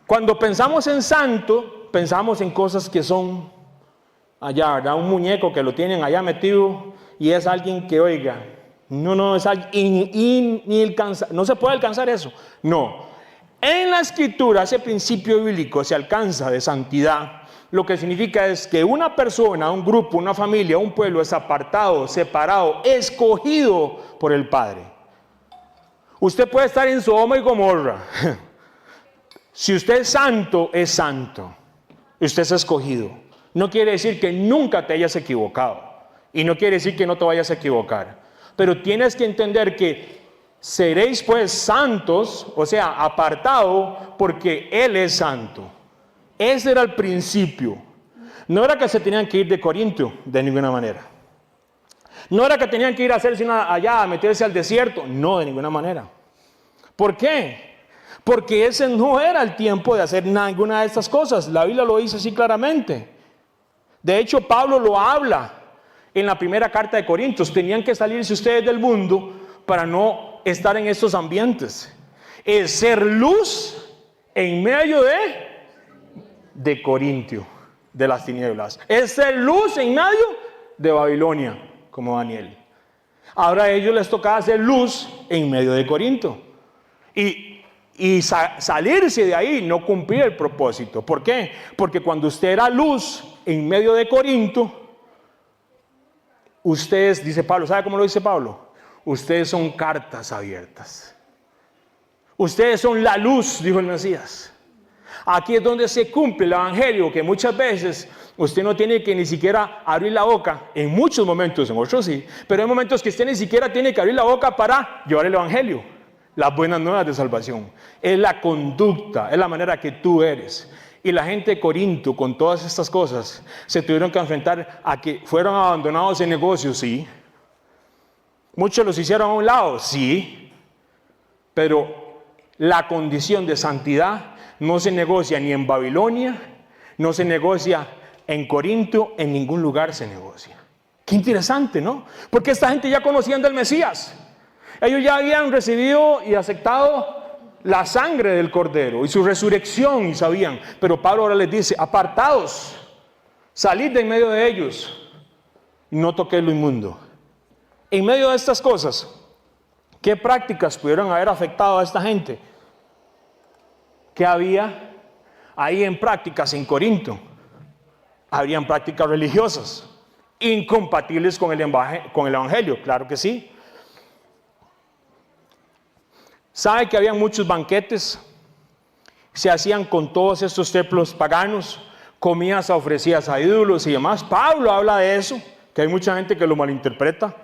cuando pensamos en santo, pensamos en cosas que son allá, ¿verdad? Un muñeco que lo tienen allá metido y es alguien que, oiga, no es alguien, no se puede alcanzar eso. No, en la escritura ese principio bíblico se alcanza de santidad. Lo que significa es que una persona, un grupo, una familia, un pueblo es apartado, separado, escogido por el Padre. Usted puede estar en Sodoma y Gomorra. Si usted es santo, es santo. Usted es escogido. No quiere decir que nunca te hayas equivocado. Y no quiere decir que no te vayas a equivocar. Pero tienes que entender que seréis pues santos, o sea, apartado, porque Él es santo. Ese era el principio. No era que se tenían que ir de Corinto, de ninguna manera. No era que tenían que ir a hacerse allá, a meterse al desierto. No, de ninguna manera. ¿Por qué? Porque ese no era el tiempo de hacer ninguna de estas cosas. La Biblia lo dice así claramente. De hecho, Pablo lo habla en la primera carta de Corintios. Tenían que salirse ustedes del mundo para no estar en estos ambientes. Es ser luz en medio de Corintio, de las tinieblas. Es ser luz en medio de Babilonia, como Daniel. Ahora a ellos les tocaba hacer luz en medio de Corinto. Y salirse de ahí no cumplía el propósito. ¿Por qué? Porque cuando usted era luz en medio de Corinto, ustedes, dice Pablo, ¿sabe cómo lo dice Pablo? Ustedes son cartas abiertas. Ustedes son la luz, dijo el Mesías. Aquí es donde se cumple el evangelio, que muchas veces usted no tiene que ni siquiera abrir la boca, en muchos momentos, en otros sí, pero hay momentos que usted ni siquiera tiene que abrir la boca para llevar el evangelio, las buenas nuevas de salvación. Es la conducta, es la manera que tú eres. Y la gente de Corinto, con todas estas cosas, se tuvieron que enfrentar a que fueron abandonados en negocios, sí. Muchos los hicieron a un lado, sí. Pero la condición de santidad no se negocia ni en Babilonia, no se negocia en Corinto, en ningún lugar se negocia. Qué interesante, ¿no? Porque esta gente ya conocían del Mesías. Ellos ya habían recibido y aceptado la sangre del Cordero y su resurrección, y sabían. Pero Pablo ahora les dice, apartados, salid de en medio de ellos, y no toquéis lo inmundo. En medio de estas cosas, ¿qué prácticas pudieron haber afectado a esta gente? ¿Qué había ahí en prácticas en Corinto? Habrían prácticas religiosas incompatibles con el evangelio, claro que sí. ¿Sabe que había muchos banquetes? Se hacían con todos estos templos paganos, comidas ofrecidas a ídolos y demás. Pablo habla de eso, que hay mucha gente que lo malinterpreta.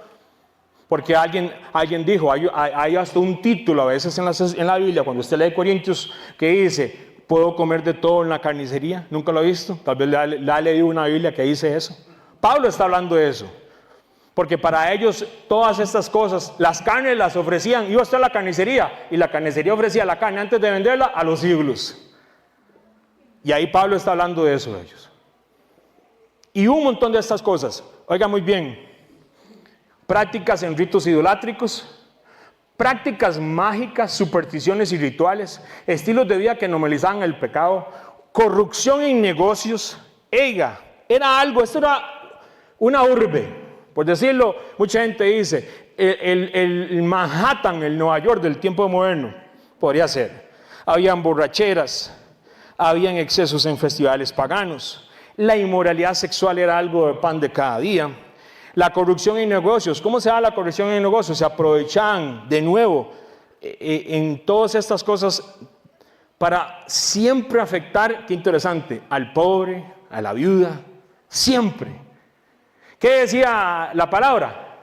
Porque alguien dijo, hay hasta un título a veces en la Biblia, cuando usted lee Corintios, que dice, ¿puedo comer de todo en la carnicería? ¿Nunca lo ha visto? Tal vez le ha leído una Biblia que dice eso. Pablo está hablando de eso. Porque para ellos todas estas cosas, las carnes las ofrecían, iba a estar la carnicería, y la carnicería ofrecía la carne antes de venderla a los ídolos. Y ahí Pablo está hablando de eso de ellos. Y un montón de estas cosas, oiga muy bien, prácticas en ritos idolátricos, prácticas mágicas, supersticiones y rituales, estilos de vida que normalizaban el pecado, corrupción en negocios. Oiga, era algo, esto era una urbe. Por decirlo, mucha gente dice, el Manhattan, el Nueva York del tiempo moderno, podría ser. Habían borracheras, habían excesos en festivales paganos, la inmoralidad sexual era algo de pan de cada día, la corrupción en negocios. ¿Cómo se da la corrupción en negocios? Se aprovechan de nuevo en todas estas cosas para siempre afectar, qué interesante, al pobre, a la viuda, siempre. ¿Qué decía la palabra?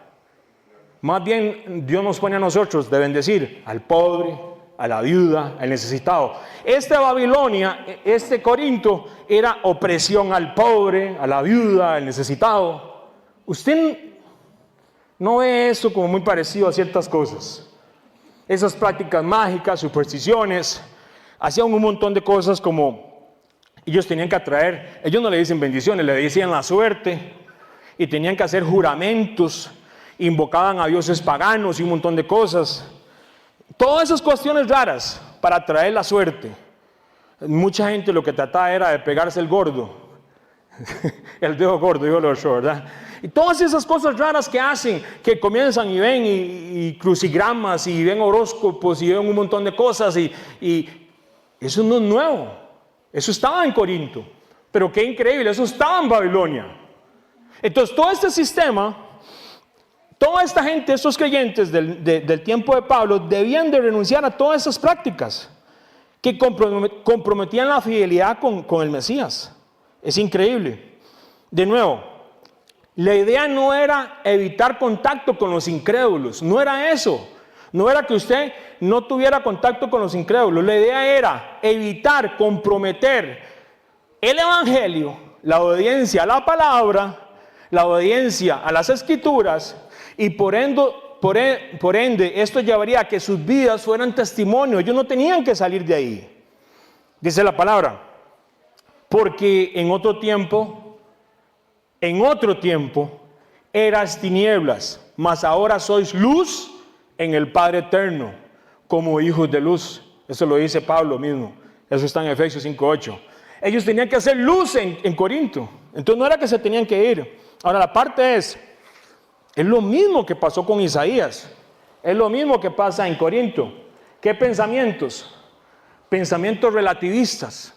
Más bien Dios nos pone a nosotros de bendecir al pobre, a la viuda, al necesitado. Babilonia, Corinto, era opresión al pobre, a la viuda, al necesitado. Usted no ve eso como muy parecido a ciertas cosas. Esas prácticas mágicas, supersticiones, hacían un montón de cosas como ellos tenían que atraer, ellos no le dicen bendiciones, le decían la suerte, y tenían que hacer juramentos, invocaban a dioses paganos y un montón de cosas. Todas esas cuestiones raras para atraer la suerte. Mucha gente lo que trataba era de pegarse el gordo, el dedo gordo, digo lo otro, ¿verdad? Y todas esas cosas raras que hacen, que comienzan y ven y crucigramas y ven horóscopos y ven un montón de cosas y eso no es nuevo. Eso estaba en Corinto, pero qué increíble, eso estaba en Babilonia. Entonces todo este sistema, toda esta gente, estos creyentes del tiempo de Pablo, debían de renunciar a todas esas prácticas que comprometían la fidelidad con el Mesías. Es increíble. De nuevo, la idea no era evitar contacto con los incrédulos, no era eso. No era que usted no tuviera contacto con los incrédulos, la idea era evitar comprometer el evangelio, la obediencia a la palabra, la obediencia a las escrituras, y por ende esto llevaría a que sus vidas fueran testimonio. Ellos no tenían que salir de ahí. Dice la palabra, porque en otro tiempo eras tinieblas, mas ahora sois luz en el Padre eterno, como hijos de luz. Eso lo dice Pablo mismo. Eso está en Efesios 5:8. Ellos tenían que hacer luz en Corinto. Entonces no era que se tenían que ir. Ahora la parte es lo mismo que pasó con Isaías. Es lo mismo que pasa en Corinto. ¿Qué pensamientos? Pensamientos relativistas.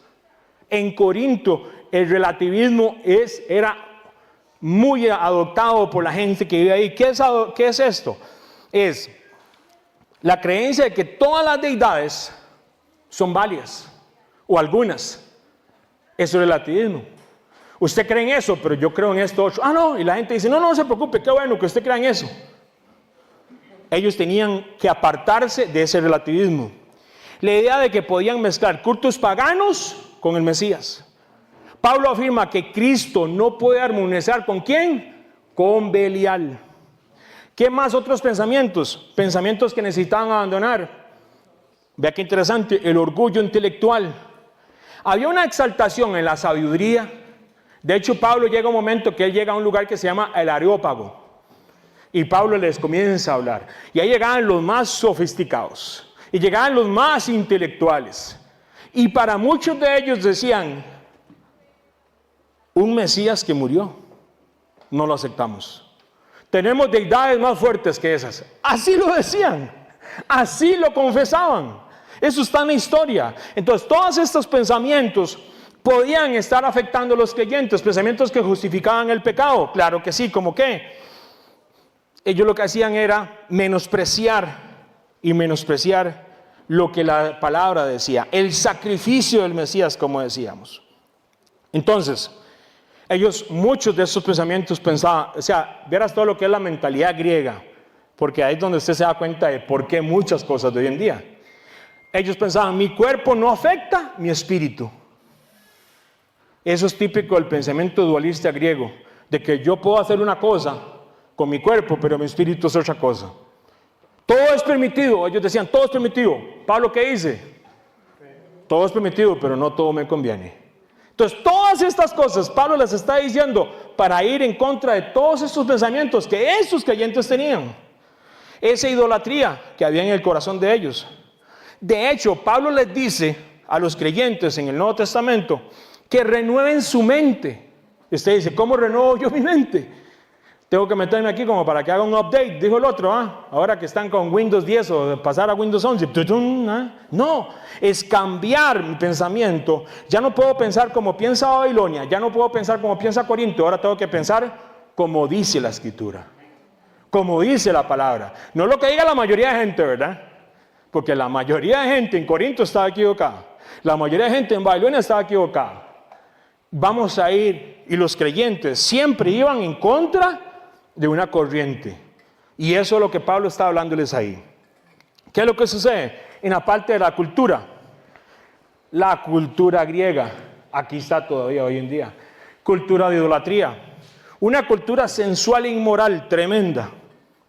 En Corinto el relativismo era muy adoptado por la gente que vive ahí. ¿Qué es esto? Es la creencia de que todas las deidades son válidas, o algunas. Eso es relativismo. Usted cree en eso, pero yo creo en esto otro. Ah, no, y la gente dice, no se preocupe, qué bueno que usted crea en eso. Ellos tenían que apartarse de ese relativismo. La idea de que podían mezclar cultos paganos con el Mesías. Pablo afirma que Cristo no puede armonizar ¿con quién? Con Belial. ¿Qué más otros pensamientos? Pensamientos que necesitaban abandonar. Vea qué interesante, el orgullo intelectual. Había una exaltación en la sabiduría. De hecho, Pablo llega un momento que él llega a un lugar que se llama el Areópago. Y Pablo les comienza a hablar. Y ahí llegaban los más sofisticados. Y llegaban los más intelectuales. Y para muchos de ellos decían, un Mesías que murió, no lo aceptamos. Tenemos deidades más fuertes que esas. Así lo decían. Así lo confesaban. Eso está en la historia. Entonces, todos estos pensamientos podían estar afectando a los creyentes. Pensamientos que justificaban el pecado. Claro que sí, ¿cómo qué? Ellos lo que hacían era menospreciar lo que la palabra decía. El sacrificio del Mesías, como decíamos. Entonces, muchos de esos pensamientos pensaban, vieras todo lo que es la mentalidad griega, porque ahí es donde usted se da cuenta de por qué muchas cosas de hoy en día. Ellos pensaban, mi cuerpo no afecta mi espíritu. Eso es típico del pensamiento dualista griego, de que yo puedo hacer una cosa con mi cuerpo, pero mi espíritu es otra cosa. Todo es permitido, ellos decían, todo es permitido. Pablo, ¿qué dice? Todo es permitido, pero no todo me conviene. Entonces, todas estas cosas, Pablo les está diciendo para ir en contra de todos estos pensamientos que esos creyentes tenían. Esa idolatría que había en el corazón de ellos. De hecho, Pablo les dice a los creyentes en el Nuevo Testamento que renueven su mente. Y usted dice, ¿cómo renuevo yo mi mente? Tengo que meterme aquí como para que haga un update, dijo el otro, ahora que están con Windows 10 o pasar a Windows 11. No, es cambiar mi pensamiento. Ya no puedo pensar como piensa Babilonia, ya no puedo pensar como piensa Corinto, ahora tengo que pensar como dice la Escritura, como dice la palabra. No lo que diga la mayoría de gente, ¿verdad? Porque la mayoría de gente en Corinto estaba equivocada, la mayoría de gente en Babilonia estaba equivocada. Vamos a ir, y los creyentes siempre iban en contra de una corriente. Y eso es lo que Pablo está hablándoles ahí. ¿Qué es lo que sucede? En la parte de la cultura griega, aquí está todavía hoy en día, cultura de idolatría, una cultura sensual e inmoral tremenda,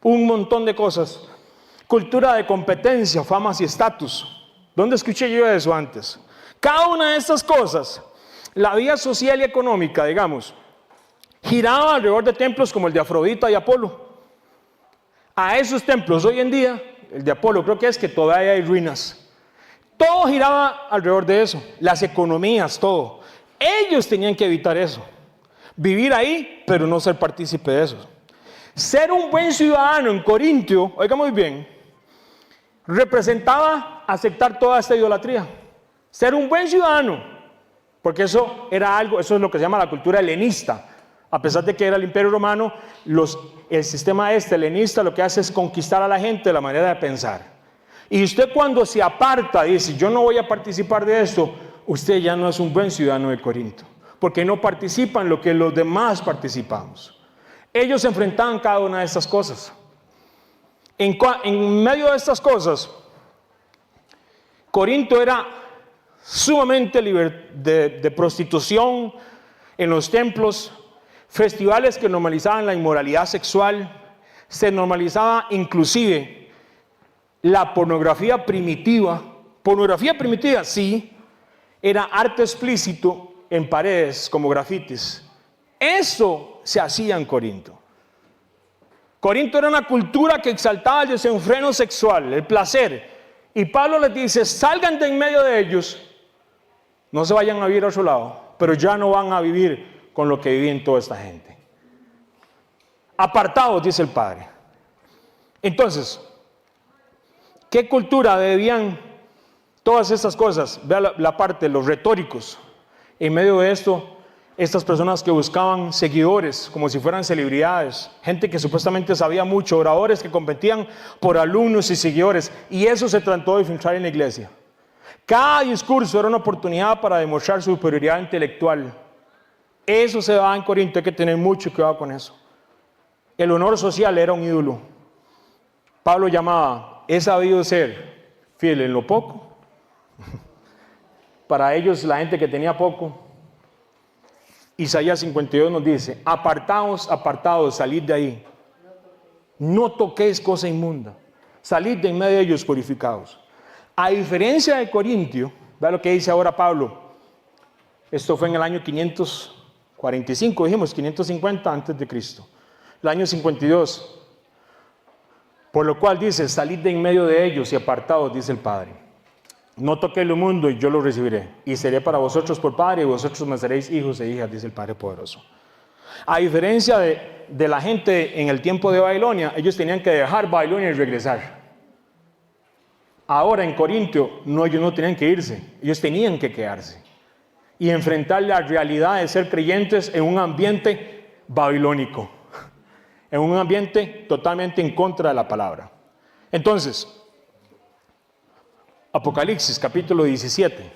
un montón de cosas, cultura de competencia, famas y estatus. ¿Dónde escuché yo eso antes? Cada una de estas cosas La vida social y económica, digamos, giraba alrededor de templos como el de Afrodita y Apolo. A esos templos hoy en día, el de Apolo creo que es que todavía hay ruinas. Todo giraba alrededor de eso, las economías, todo. Ellos tenían que evitar eso. Vivir ahí, pero no ser partícipe de eso. Ser un buen ciudadano en Corintio, oiga muy bien, representaba aceptar toda esta idolatría. Ser un buen ciudadano, porque eso era algo, eso es lo que se llama la cultura helenista. A pesar de que era el Imperio Romano, el sistema helenista lo que hace es conquistar a la gente de la manera de pensar. Y usted cuando se aparta, dice, yo no voy a participar de esto, usted ya no es un buen ciudadano de Corinto, porque no participa en lo que los demás participamos. Ellos enfrentaban cada una de estas cosas. En medio de estas cosas, Corinto era sumamente de prostitución en los templos, festivales que normalizaban la inmoralidad sexual, se normalizaba inclusive la pornografía primitiva. Pornografía primitiva, sí, era arte explícito en paredes como grafitis. Eso se hacía en Corinto. Corinto era una cultura que exaltaba el desenfreno sexual, el placer. Y Pablo les dice, salgan de en medio de ellos, no se vayan a vivir a otro lado, pero ya no van a vivir con lo que vivían toda esta gente. Apartados, dice el Padre. Entonces, ¿qué cultura debían todas estas cosas? Vea la parte de los retóricos. En medio de esto, estas personas que buscaban seguidores como si fueran celebridades, gente que supuestamente sabía mucho, oradores que competían por alumnos y seguidores, y eso se trató de filtrar en la iglesia. Cada discurso era una oportunidad para demostrar su superioridad intelectual. Eso se daba en Corinto, hay que tener mucho cuidado con eso. El honor social era un ídolo. Pablo llamaba, he sabido ser fiel en lo poco. Para ellos, la gente que tenía poco, Isaías 52 nos dice, apartaos, apartaos, salid de ahí. No toquéis cosa inmunda. Salid de en medio de ellos purificados. A diferencia de Corintio, vea lo que dice ahora Pablo. Esto fue en el año 545, dijimos 550 antes de Cristo. El año 52. Por lo cual dice, salid de en medio de ellos y apartaos, dice el Padre. No toquéis lo mundo y yo lo recibiré. Y seré para vosotros por Padre y vosotros me seréis hijos e hijas, dice el Padre poderoso. A diferencia de la gente en el tiempo de Babilonia, ellos tenían que dejar Babilonia y regresar. Ahora en Corintio, no, ellos no tenían que irse, ellos tenían que quedarse y enfrentar la realidad de ser creyentes en un ambiente babilónico, en un ambiente totalmente en contra de la palabra. Entonces, Apocalipsis capítulo 17.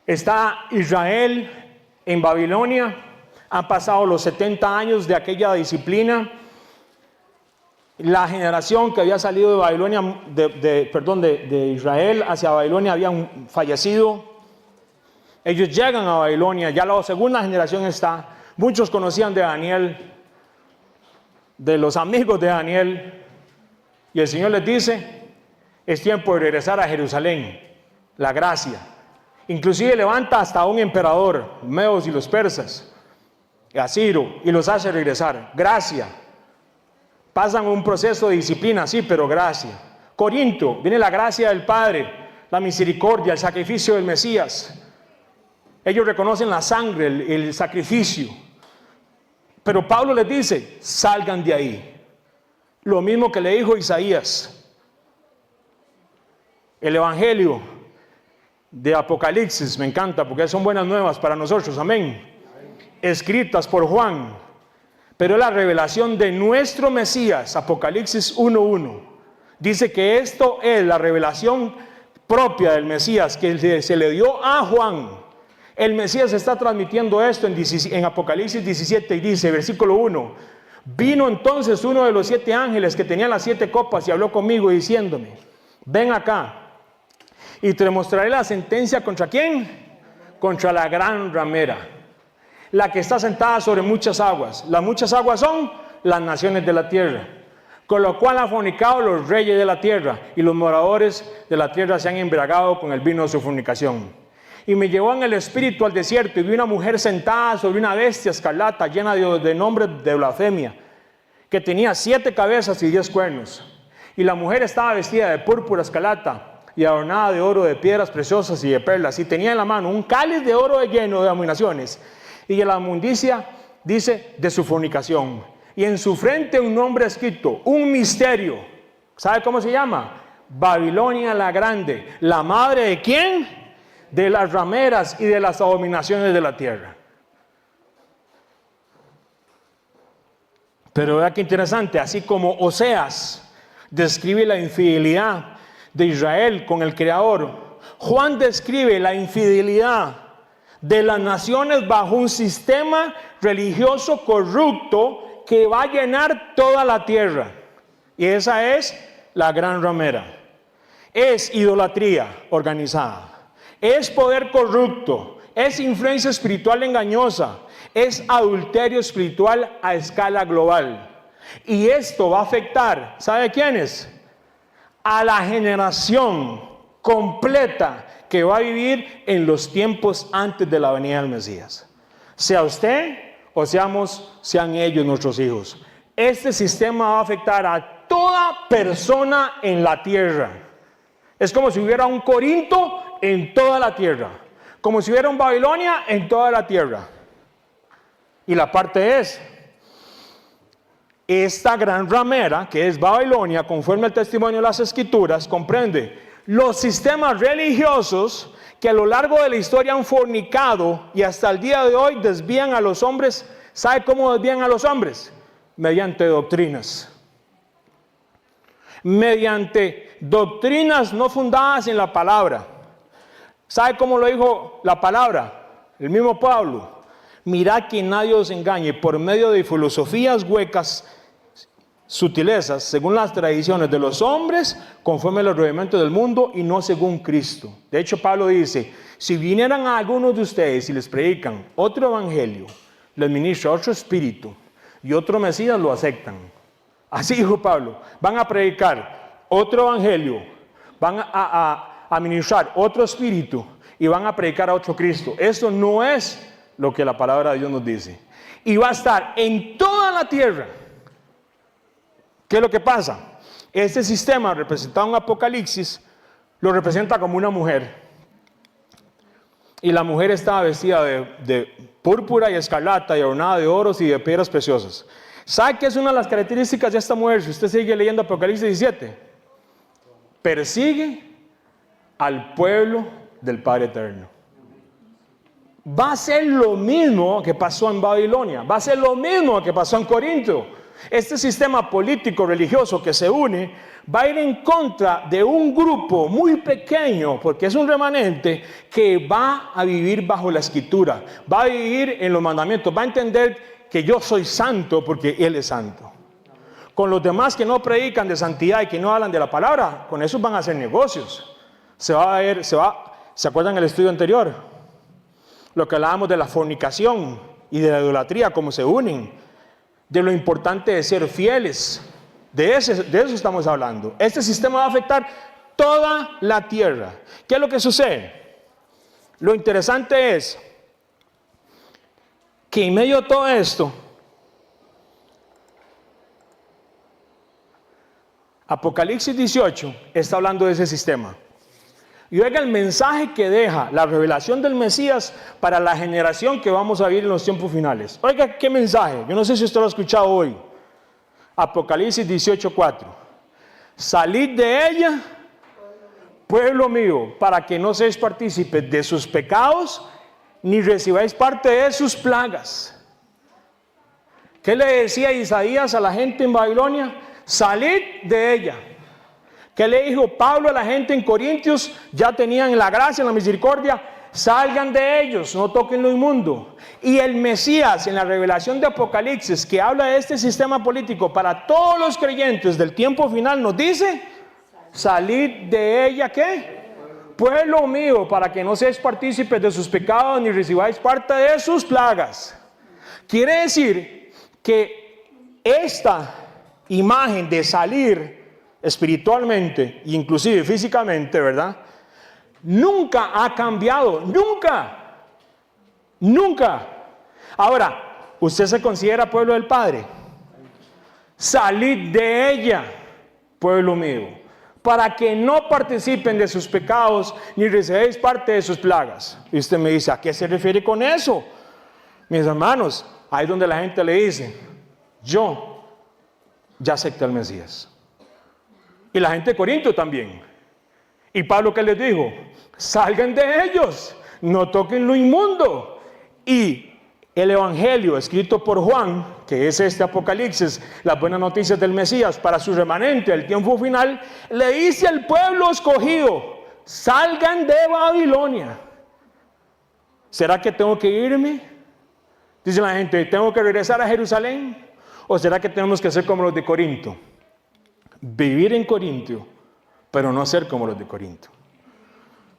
Está Israel en Babilonia, han pasado los 70 años de aquella disciplina. La generación que había salido de Babilonia, de Israel hacia Babilonia habían fallecido. Ellos llegan a Babilonia, ya la segunda generación está. Muchos conocían de Daniel, de los amigos de Daniel, y el Señor les dice, es tiempo de regresar a Jerusalén, la gracia. Inclusive levanta hasta un emperador, los medos y los persas, a Ciro, y los hace regresar, gracia. Pasan un proceso de disciplina, sí, pero gracia. Corinto, viene la gracia del Padre, la misericordia, el sacrificio del Mesías. Ellos reconocen la sangre, el sacrificio. Pero Pablo les dice, salgan de ahí. Lo mismo que le dijo Isaías. El Evangelio de Apocalipsis, me encanta porque son buenas nuevas para nosotros, amén. Escritas por Juan. Pero la revelación de nuestro Mesías, Apocalipsis 1:1, dice que esto es la revelación propia del Mesías que se le dio a Juan. El Mesías está transmitiendo esto en Apocalipsis 17 y dice, versículo 1, vino entonces uno de los 7 ángeles que tenían las 7 copas y habló conmigo diciéndome, ven acá y te mostraré la sentencia contra ¿quién? Contra la gran ramera, la que está sentada sobre muchas aguas. Las muchas aguas son las naciones de la tierra. con lo cual han fornicado los reyes de la tierra, y los moradores de la tierra se han embriagado con el vino de su fornicación. Y me llevó en el espíritu al desierto, y vi una mujer sentada sobre una bestia escarlata, llena de nombres de blasfemia, que tenía 7 cabezas y 10 cuernos. Y la mujer estaba vestida de púrpura escarlata, y adornada de oro, de piedras preciosas y de perlas, y tenía en la mano un cáliz de oro lleno de abominaciones, y de la inmundicia, dice, de su fornicación. Y en su frente un nombre escrito, un misterio. ¿Sabe cómo se llama? Babilonia la Grande. ¿La madre de quién? De las rameras y de las abominaciones de la tierra. Pero vea qué interesante, así como Oseas describe la infidelidad de Israel con el Creador, Juan describe la infidelidad de las naciones bajo un sistema religioso corrupto que va a llenar toda la tierra. Y esa es la gran ramera. Es idolatría organizada, es poder corrupto, es influencia espiritual engañosa, es adulterio espiritual a escala global. Y esto va a afectar, ¿sabe quiénes? A la generación completa que va a vivir en los tiempos antes de la venida del Mesías. Sea usted o sean ellos nuestros hijos. Este sistema va a afectar a toda persona en la tierra. Es como si hubiera un Corinto en toda la tierra, como si hubiera un Babilonia en toda la tierra. Y la parte es, esta gran ramera que es Babilonia, conforme al testimonio de las Escrituras, comprende los sistemas religiosos que a lo largo de la historia han fornicado y hasta el día de hoy desvían a los hombres. ¿Sabe cómo desvían a los hombres? Mediante doctrinas. Mediante doctrinas no fundadas en la palabra. ¿Sabe cómo lo dijo la palabra? El mismo Pablo. Mirad que nadie os engañe por medio de filosofías huecas, sutilezas, según las tradiciones de los hombres, conforme a los rudimentos del mundo y no según Cristo. De hecho, Pablo dice, si vinieran a algunos de ustedes y les predican otro evangelio, les ministra otro espíritu y otro Mesías, lo aceptan. Así dijo Pablo, van a predicar otro evangelio, van a ministrar otro espíritu y van a predicar a otro Cristo. Eso no es lo que la palabra de Dios nos dice. Y va a estar en toda la tierra. ¿Qué es lo que pasa? Este sistema representado en Apocalipsis lo representa como una mujer. Y la mujer estaba vestida de púrpura y escarlata y adornada de oros y de piedras preciosas. ¿Sabe qué es una de las características de esta mujer? Si usted sigue leyendo Apocalipsis 17, persigue al pueblo del Padre Eterno. Va a ser lo mismo que pasó en Babilonia, va a ser lo mismo que pasó en Corinto. Este sistema político religioso que se une va a ir en contra de un grupo muy pequeño, porque es un remanente que va a vivir bajo la Escritura, va a vivir en los mandamientos, va a entender que yo soy santo porque Él es santo. Con los demás que no predican de santidad y que no hablan de la palabra, con esos van a hacer negocios. ¿Se acuerdan el estudio anterior? Lo que hablábamos de la fornicación y de la idolatría, cómo se unen, de lo importante de ser fieles, de eso estamos hablando. Este sistema va a afectar toda la tierra. ¿Qué es lo que sucede? Lo interesante es que en medio de todo esto, Apocalipsis 18 está hablando de ese sistema. Y oiga el mensaje que deja la revelación del Mesías para la generación que vamos a vivir en los tiempos finales. Oiga qué mensaje, yo no sé si usted lo ha escuchado hoy. Apocalipsis 18:4. Salid de ella, pueblo mío, para que no seáis partícipes de sus pecados, ni recibáis parte de sus plagas. ¿Qué le decía Isaías a la gente en Babilonia? Salid de ella. ¿Qué le dijo Pablo a la gente en Corintios? Ya tenían la gracia, la misericordia. Salgan de ellos, no toquen lo inmundo. Y el Mesías en la revelación de Apocalipsis, que habla de este sistema político para todos los creyentes del tiempo final, nos dice: salid de ella, ¿qué? Pueblo mío, para que no seáis partícipes de sus pecados ni recibáis parte de sus plagas. Quiere decir que esta imagen de salir espiritualmente e inclusive físicamente, ¿verdad? Nunca ha cambiado, nunca, nunca. Ahora, ¿usted se considera pueblo del Padre? Salid de ella, pueblo mío, para que no participen de sus pecados ni recibáis parte de sus plagas. Y usted me dice, ¿a qué se refiere con eso? Mis hermanos, ahí es donde la gente le dice, yo ya acepté al Mesías. Y la gente de Corinto también. Y Pablo, ¿qué les dijo? Salgan de ellos, no toquen lo inmundo. Y el evangelio escrito por Juan, que es este Apocalipsis, las buenas noticias del Mesías para su remanente, el tiempo final, le dice al pueblo escogido, salgan de Babilonia. ¿Será que tengo que irme? Dice la gente, ¿tengo que regresar a Jerusalén? ¿O será que tenemos que ser como los de Corinto? Vivir en Corinto, pero no ser como los de Corinto.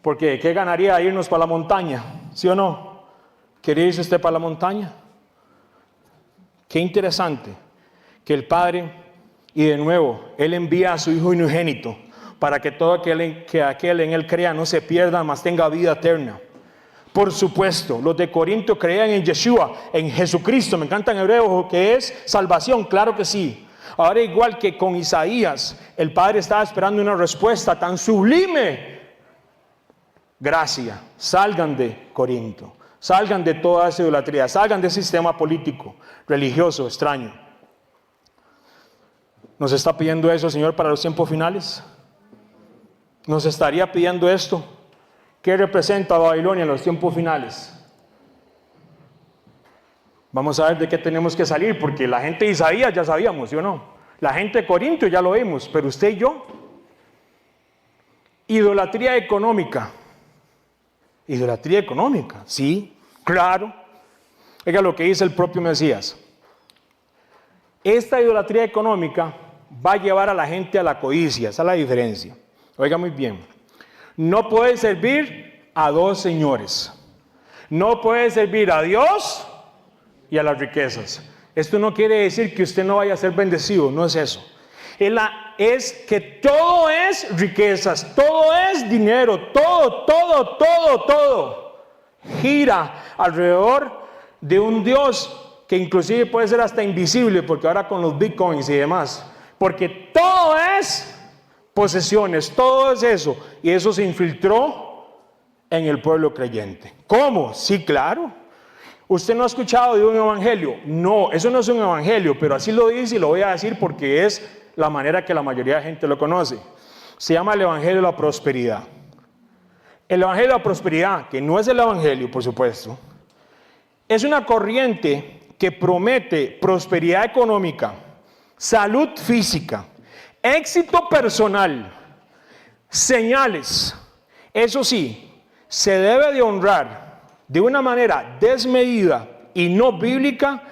Porque ¿qué ganaría irnos para la montaña? ¿Sí o no? ¿Quiere irse usted para la montaña? Qué interesante que el Padre, y de nuevo, Él envía a su Hijo unigénito para que todo aquel en Él crea no se pierda, mas tenga vida eterna. Por supuesto, los de Corinto creían en Yeshua, en Jesucristo. Me encanta en hebreo que es salvación, claro que sí. Ahora, igual que con Isaías, el Padre estaba esperando una respuesta tan sublime. Gracia, salgan de Corinto, salgan de toda esa idolatría, salgan de ese sistema político, religioso, extraño. ¿Nos está pidiendo eso, Señor, para los tiempos finales? ¿Nos estaría pidiendo esto? ¿Qué representa Babilonia en los tiempos finales? Vamos a ver de qué tenemos que salir, porque la gente de Isaías ya sabíamos, ¿sí o no? La gente de Corinto ya lo vimos, pero usted y yo. Idolatría económica. Idolatría económica, sí, claro. Oiga lo que dice el propio Mesías. Esta idolatría económica va a llevar a la gente a la codicia, esa es la diferencia. Oiga muy bien. No puede servir a dos señores. No puede servir a Dios y a las riquezas. Esto no quiere decir que usted no vaya a ser bendecido, no es eso. Es que todo es riquezas, todo es dinero, todo gira alrededor de un Dios que inclusive puede ser hasta invisible, porque ahora con los bitcoins y demás, porque todo es posesiones, todo es eso, y eso se infiltró en el pueblo creyente. ¿Cómo? Sí, claro. ¿Usted no ha escuchado de un evangelio? No, eso no es un evangelio, pero así lo dice y lo voy a decir porque es la manera que la mayoría de gente lo conoce. Se llama el evangelio de la prosperidad. El evangelio de la prosperidad, que no es el evangelio, por supuesto, es una corriente que promete prosperidad económica, salud física, éxito personal, señales. Eso sí, se debe de honrar de una manera desmedida y no bíblica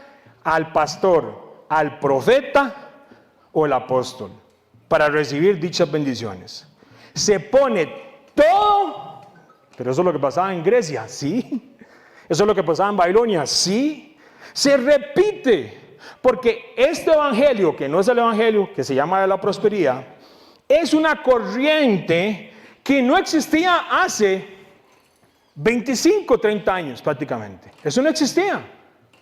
al pastor, al profeta o el apóstol para recibir dichas bendiciones. Se pone todo, pero eso es lo que pasaba en Grecia, sí. Eso es lo que pasaba en Babilonia, sí. Se repite, porque este evangelio, que no es el evangelio que se llama de la prosperidad, es una corriente que no existía hace 25, 30 años prácticamente. Eso no existía.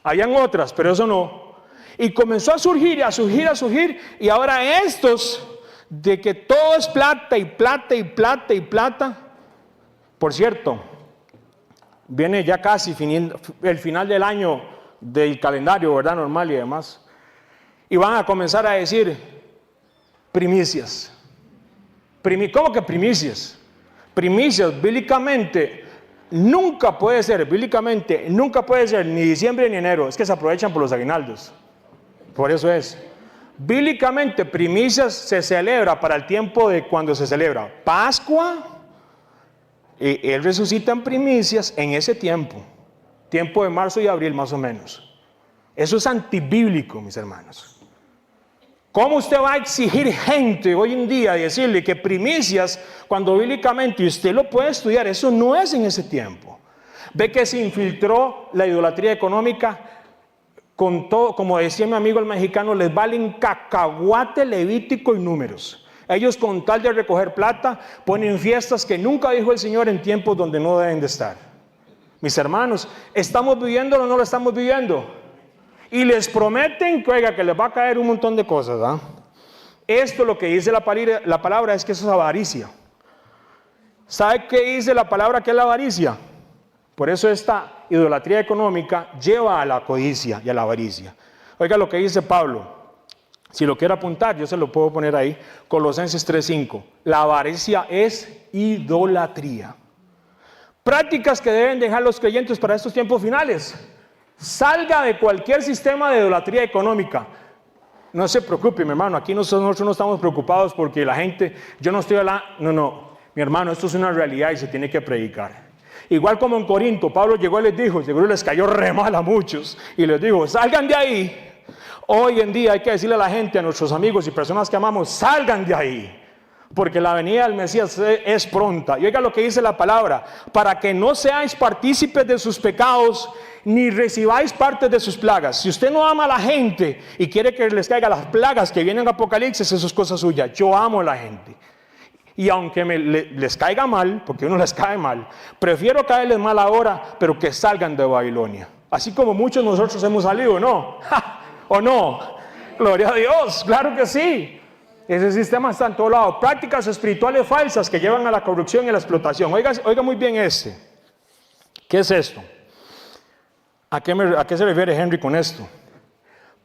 Habían otras, pero eso no. Y comenzó a surgir y a surgir, a surgir. Y ahora estos, de que todo es plata y plata y plata y plata. Por cierto, viene ya casi el final del año del calendario, ¿verdad? Normal y demás. Y van a comenzar a decir primicias. ¿Cómo que primicias? Primicias, bíblicamente, nunca puede ser ni diciembre ni enero. Es que se aprovechan por los aguinaldos. Por eso es. Bíblicamente, primicias se celebra para el tiempo de cuando se celebra Pascua. Y Él resucita en primicias en ese tiempo. Tiempo de marzo y abril más o menos. Eso es antibíblico, mis hermanos. ¿Cómo usted va a exigir gente hoy en día y decirle que primicias, cuando bíblicamente, y usted lo puede estudiar, eso no es en ese tiempo? Ve que se infiltró la idolatría económica con todo, como decía mi amigo el mexicano, les valen cacahuate, Levítico y Números. Ellos con tal de recoger plata, ponen fiestas que nunca dijo el Señor en tiempos donde no deben de estar. Mis hermanos, ¿estamos viviendo o no lo estamos viviendo? Y les prometen que, oiga, que les va a caer un montón de cosas, ¿ah? Esto lo que dice la palabra es que eso es avaricia. ¿Sabe qué dice la palabra que es la avaricia? Por eso esta idolatría económica lleva a la codicia y a la avaricia. Oiga lo que dice Pablo. Si lo quiere apuntar, yo se lo puedo poner ahí. Colosenses 3:5. La avaricia es idolatría. Prácticas que deben dejar los creyentes para estos tiempos finales. Salga de cualquier sistema de idolatría económica. No se preocupe, mi hermano. Aquí nosotros no estamos preocupados porque la gente, yo no estoy hablando. No, mi hermano, esto es una realidad y se tiene que predicar. Igual como en Corinto, Pablo llegó y les dijo, seguro les cayó re mal a muchos, y les dijo, salgan de ahí. Hoy en día hay que decirle a la gente, a nuestros amigos y personas que amamos, salgan de ahí. Porque la venida del Mesías es pronta. Y oiga lo que dice la palabra, para que no seáis partícipes de sus pecados, ni recibáis parte de sus plagas. Si usted no ama a la gente y quiere que les caigan las plagas que vienen en Apocalipsis, eso es cosa suya. Yo amo a la gente. Y aunque les caiga mal, porque uno les cae mal, prefiero caerles mal ahora, pero que salgan de Babilonia. Así como muchos de nosotros hemos salido, ¿no? ¡Ja! ¿O no? Gloria a Dios, claro que sí. Ese sistema está en todo lado. Prácticas espirituales falsas que llevan a la corrupción y a la explotación. Oiga muy bien este. ¿Qué es esto? ¿A qué se refiere Henry con esto?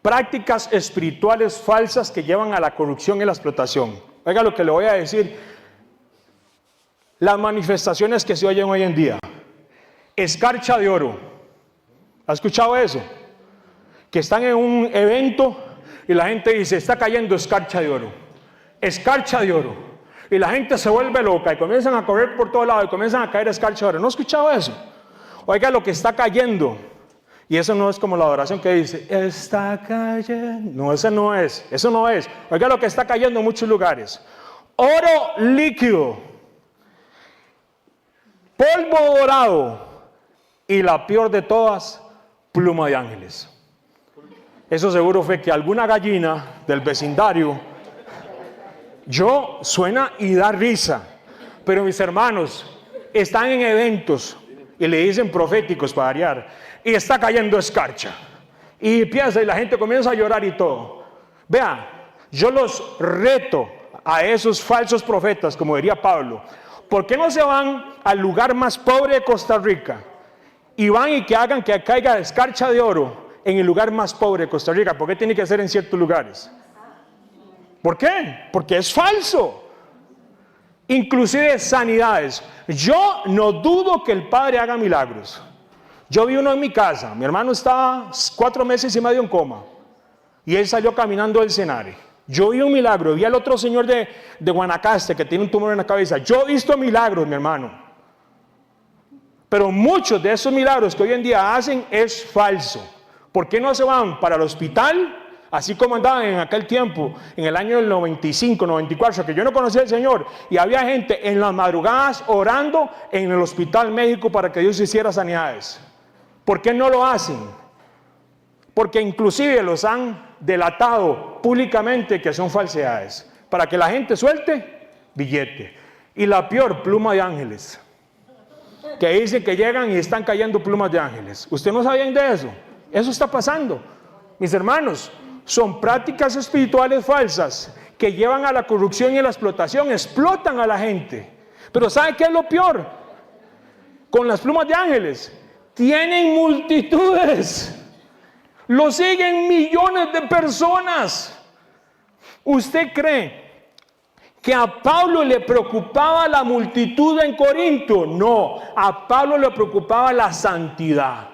Prácticas espirituales falsas que llevan a la corrupción y la explotación. Oiga lo que le voy a decir. Las manifestaciones que se oyen hoy en día. Escarcha de oro. ¿Ha escuchado eso? Que están en un evento y la gente dice, está cayendo escarcha de oro. Escarcha de oro. Y la gente se vuelve loca y comienzan a correr por todos lados y comienzan a caer escarcha de oro. ¿No ha escuchado eso? Oiga lo que está cayendo. Y eso no es como la adoración que dice, está cayendo. No, eso no es. Eso no es. Oiga lo que está cayendo en muchos lugares. Oro líquido. Polvo dorado. Y la peor de todas, pluma de ángeles. Eso seguro fue que alguna gallina del vecindario, suena y da risa, pero mis hermanos están en eventos y le dicen proféticos para variar, y está cayendo escarcha, y piensa y la gente comienza a llorar y todo. Vea, yo los reto a esos falsos profetas, como diría Pablo, ¿por qué no se van al lugar más pobre de Costa Rica y van y que hagan que caiga escarcha de oro en el lugar más pobre de Costa Rica? ¿Por qué tiene que ser en ciertos lugares? ¿Por qué? Porque es falso. Inclusive sanidades. Yo no dudo que el Padre haga milagros. Yo vi uno en mi casa. Mi hermano estaba 4 meses y medio en coma. Y él salió caminando del Senare. Yo vi un milagro. Vi al otro señor de Guanacaste que tiene un tumor en la cabeza. Yo he visto milagros, mi hermano. Pero muchos de esos milagros que hoy en día hacen es falso. ¿Por qué no se van para el hospital? Así como andaban en aquel tiempo, en el año del 95, 94, que yo no conocía al Señor, y había gente en las madrugadas orando en el hospital médico para que Dios hiciera sanidades. ¿Por qué no lo hacen? Porque inclusive los han delatado públicamente que son falsedades, para que la gente suelte billete. Y la peor, pluma de ángeles, que dicen que llegan y están cayendo plumas de ángeles. ¿Usted no sabían de eso? Eso está pasando, mis hermanos. Son prácticas espirituales falsas que llevan a la corrupción y a la explotación, explotan a la gente. Pero ¿sabe qué es lo peor? Con las plumas de ángeles, tienen multitudes, lo siguen millones de personas. ¿Usted cree que a Pablo le preocupaba la multitud en Corinto? No, a Pablo le preocupaba la santidad.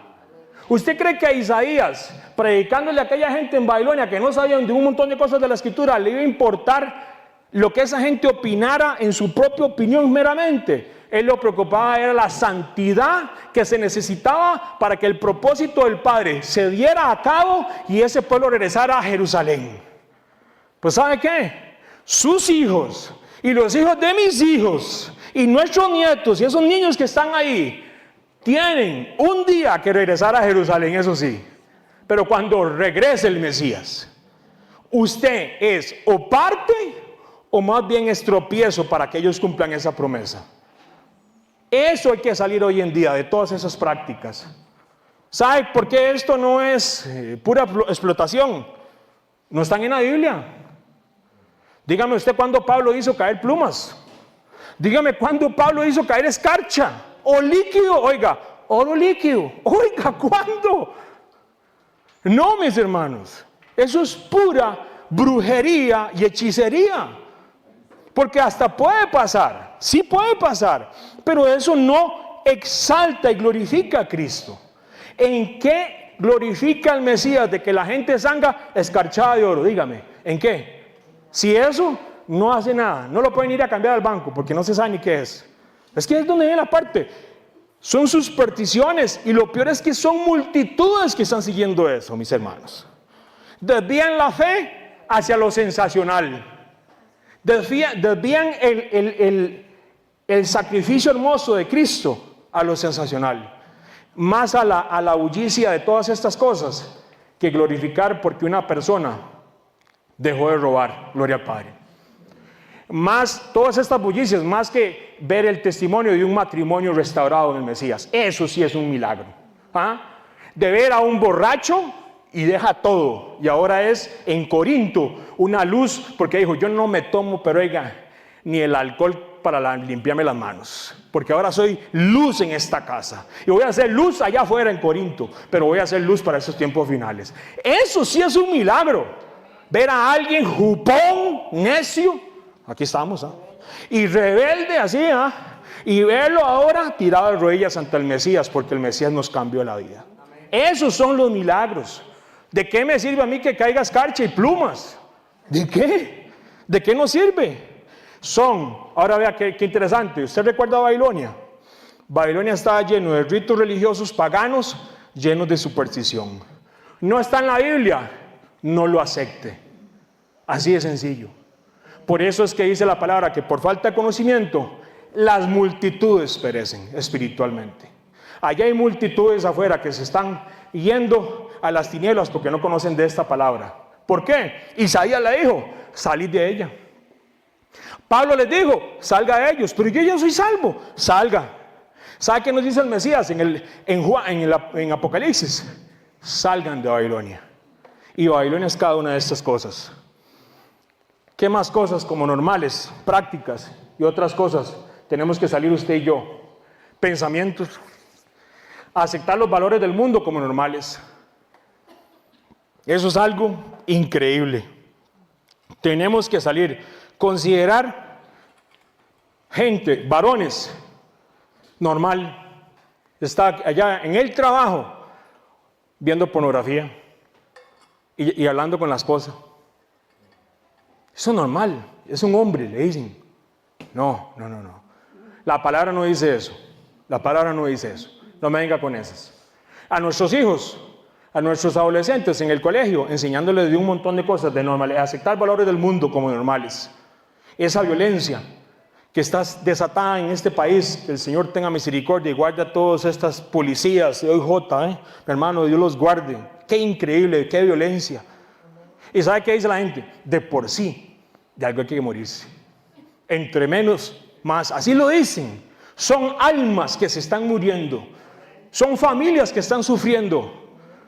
¿Usted cree que a Isaías, predicándole a aquella gente en Babilonia que no sabían de un montón de cosas de la Escritura, le iba a importar lo que esa gente opinara en su propia opinión meramente? Él lo preocupaba era la santidad que se necesitaba para que el propósito del Padre se diera a cabo y ese pueblo regresara a Jerusalén. Pues ¿sabe qué? Sus hijos y los hijos de mis hijos y nuestros nietos y esos niños que están ahí tienen un día que regresar a Jerusalén, eso sí. Pero cuando regrese el Mesías, usted es o parte o más bien es tropiezo para que ellos cumplan esa promesa. Eso hay que salir hoy en día de todas esas prácticas. ¿Sabe por qué esto no es pura explotación? No están en la Biblia. Dígame usted cuándo Pablo hizo caer plumas. Dígame cuándo Pablo hizo caer escarcha o líquido, oiga, oro líquido. Oiga, ¿cuándo? No, mis hermanos, eso es pura brujería y hechicería. Porque hasta puede pasar, sí puede pasar, pero eso no exalta y glorifica a Cristo. ¿En qué glorifica al Mesías de que la gente salga escarchada de oro? Dígame, ¿en qué? Si eso no hace nada, no lo pueden ir a cambiar al banco porque no se sabe ni qué es. Es que es donde viene la parte. Son supersticiones y lo peor es que son multitudes que están siguiendo eso, mis hermanos. Desvían la fe hacia lo sensacional. Desvían el sacrificio hermoso de Cristo a lo sensacional. Más a la bullicia de todas estas cosas que glorificar porque una persona dejó de robar. Gloria al Padre. Más todas estas bullicias, más que ver el testimonio de un matrimonio restaurado en el Mesías. Eso sí es un milagro. ¿Ah? De ver a un borracho y deja todo. Y ahora es en Corinto una luz, porque dijo, yo no me tomo, pero oiga, ni el alcohol para limpiarme las manos. Porque ahora soy luz en esta casa. Y voy a hacer luz allá afuera en Corinto, pero voy a hacer luz para esos tiempos finales. Eso sí es un milagro. Ver a alguien jupón, necio, aquí estamos, y rebelde así, y verlo ahora tirado de rodillas ante el Mesías, porque el Mesías nos cambió la vida. Esos son los milagros. ¿De qué me sirve a mí que caiga escarcha y plumas? ¿De qué? ¿De qué nos sirve? Ahora vea qué interesante. ¿Usted recuerda Babilonia? Babilonia estaba lleno de ritos religiosos paganos, llenos de superstición. No está en la Biblia, no lo acepte. Así de sencillo. Por eso es que dice la palabra que por falta de conocimiento, las multitudes perecen espiritualmente. Allá hay multitudes afuera que se están yendo a las tinieblas porque no conocen de esta palabra. ¿Por qué? Isaías le dijo, salid de ella. Pablo les dijo, salga de ellos, pero yo ya soy salvo, salga. ¿Sabe qué nos dice el Mesías en Apocalipsis? Salgan de Babilonia. Y Babilonia es cada una de estas cosas. ¿Qué más cosas como normales, prácticas y otras cosas tenemos que salir usted y yo? Pensamientos. Aceptar los valores del mundo como normales. Eso es algo increíble. Tenemos que salir. Considerar gente, varones, normal. Está allá en el trabajo viendo pornografía y hablando con la esposa. Eso es normal. Es un hombre, le dicen. No. La palabra no dice eso. La palabra no dice eso. No me venga con esas. A nuestros hijos, a nuestros adolescentes en el colegio, enseñándoles de un montón de cosas de normalidad, aceptar valores del mundo como normales. Esa violencia que está desatada en este país, que el Señor tenga misericordia y guarde a todas estas policías de OIJ, mi hermano, Dios los guarde. Qué increíble, qué violencia. ¿Y sabe qué dice la gente? De por sí, de algo hay que morirse. Entre menos, más. Así lo dicen. Son almas que se están muriendo. Son familias que están sufriendo.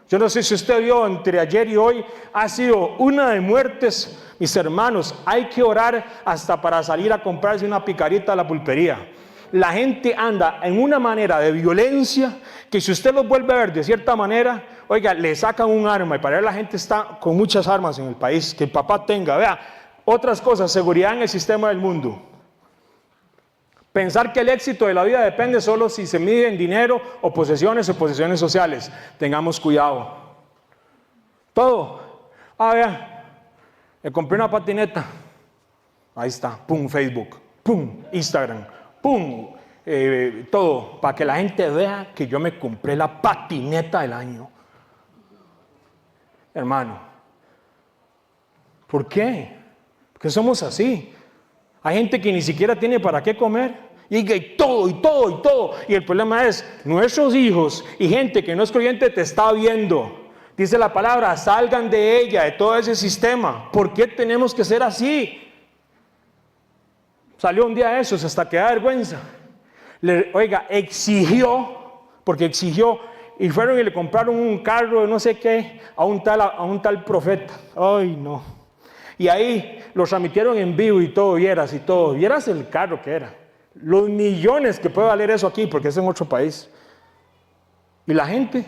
Yo no sé si usted vio entre ayer y hoy, ha sido una de muertes. Mis hermanos, hay que orar hasta para salir a comprarse una picarita a la pulpería. La gente anda en una manera de violencia que si usted los vuelve a ver de cierta manera, oiga, le sacan un arma y para ver la gente está con muchas armas en el país, que el papá tenga. Vea, otras cosas, seguridad en el sistema del mundo. Pensar que el éxito de la vida depende solo si se mide en dinero o posesiones sociales. Tengamos cuidado. Todo. Vea, le compré una patineta. Ahí está, pum, Facebook, pum, Instagram, pum, todo. Para que la gente vea que yo me compré la patineta del año. Hermano, ¿por qué? Porque somos así. Hay gente que ni siquiera tiene para qué comer. Y todo. Y el problema es, nuestros hijos y gente que no es creyente te está viendo. Dice la palabra, salgan de ella, de todo ese sistema. ¿Por qué tenemos que ser así? Salió un día eso, hasta que da vergüenza. Exigió, porque exigió, y fueron y le compraron un carro, no sé qué, a un tal profeta. Ay, no. Y ahí los transmitieron en vivo y todo, vieras el carro que era. Los millones que puede valer eso aquí, porque es en otro país. Y la gente,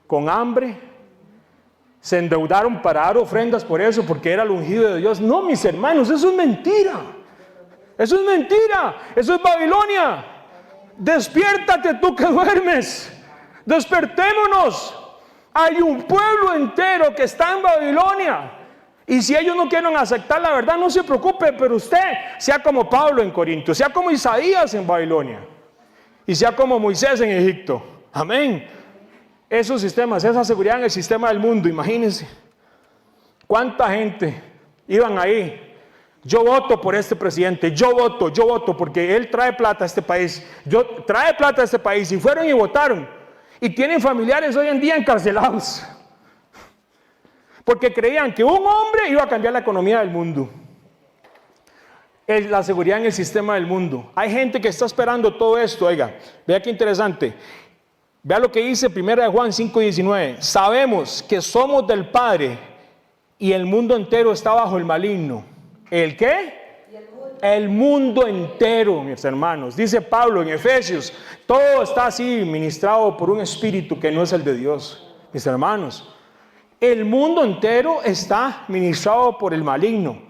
con hambre, se endeudaron para dar ofrendas por eso, porque era el ungido de Dios. No, mis hermanos, eso es mentira. Eso es mentira. Eso es Babilonia. Despiértate tú que duermes. Despertémonos. Hay un pueblo entero que está en Babilonia. Y si ellos no quieren aceptar la verdad, no se preocupe, pero usted sea como Pablo en Corinto, sea como Isaías en Babilonia, y sea como Moisés en Egipto. Amén. Esos sistemas, esa seguridad en el sistema del mundo, imagínense. ¿Cuánta gente iban ahí? Yo voto por este presidente, yo voto, porque él trae plata a este país. Trae plata a este país, y fueron y votaron. Y tienen familiares hoy en día encarcelados. Porque creían que un hombre iba a cambiar la economía del mundo. La seguridad en el sistema del mundo. Hay gente que está esperando todo esto. Oiga, vea qué interesante. Vea lo que dice 1 Juan 5:19. Sabemos que somos del Padre y el mundo entero está bajo el maligno. ¿El qué? El mundo entero, mis hermanos. Dice Pablo en Efesios, todo está así ministrado por un espíritu que no es el de Dios. Mis hermanos, el mundo entero está ministrado por el maligno.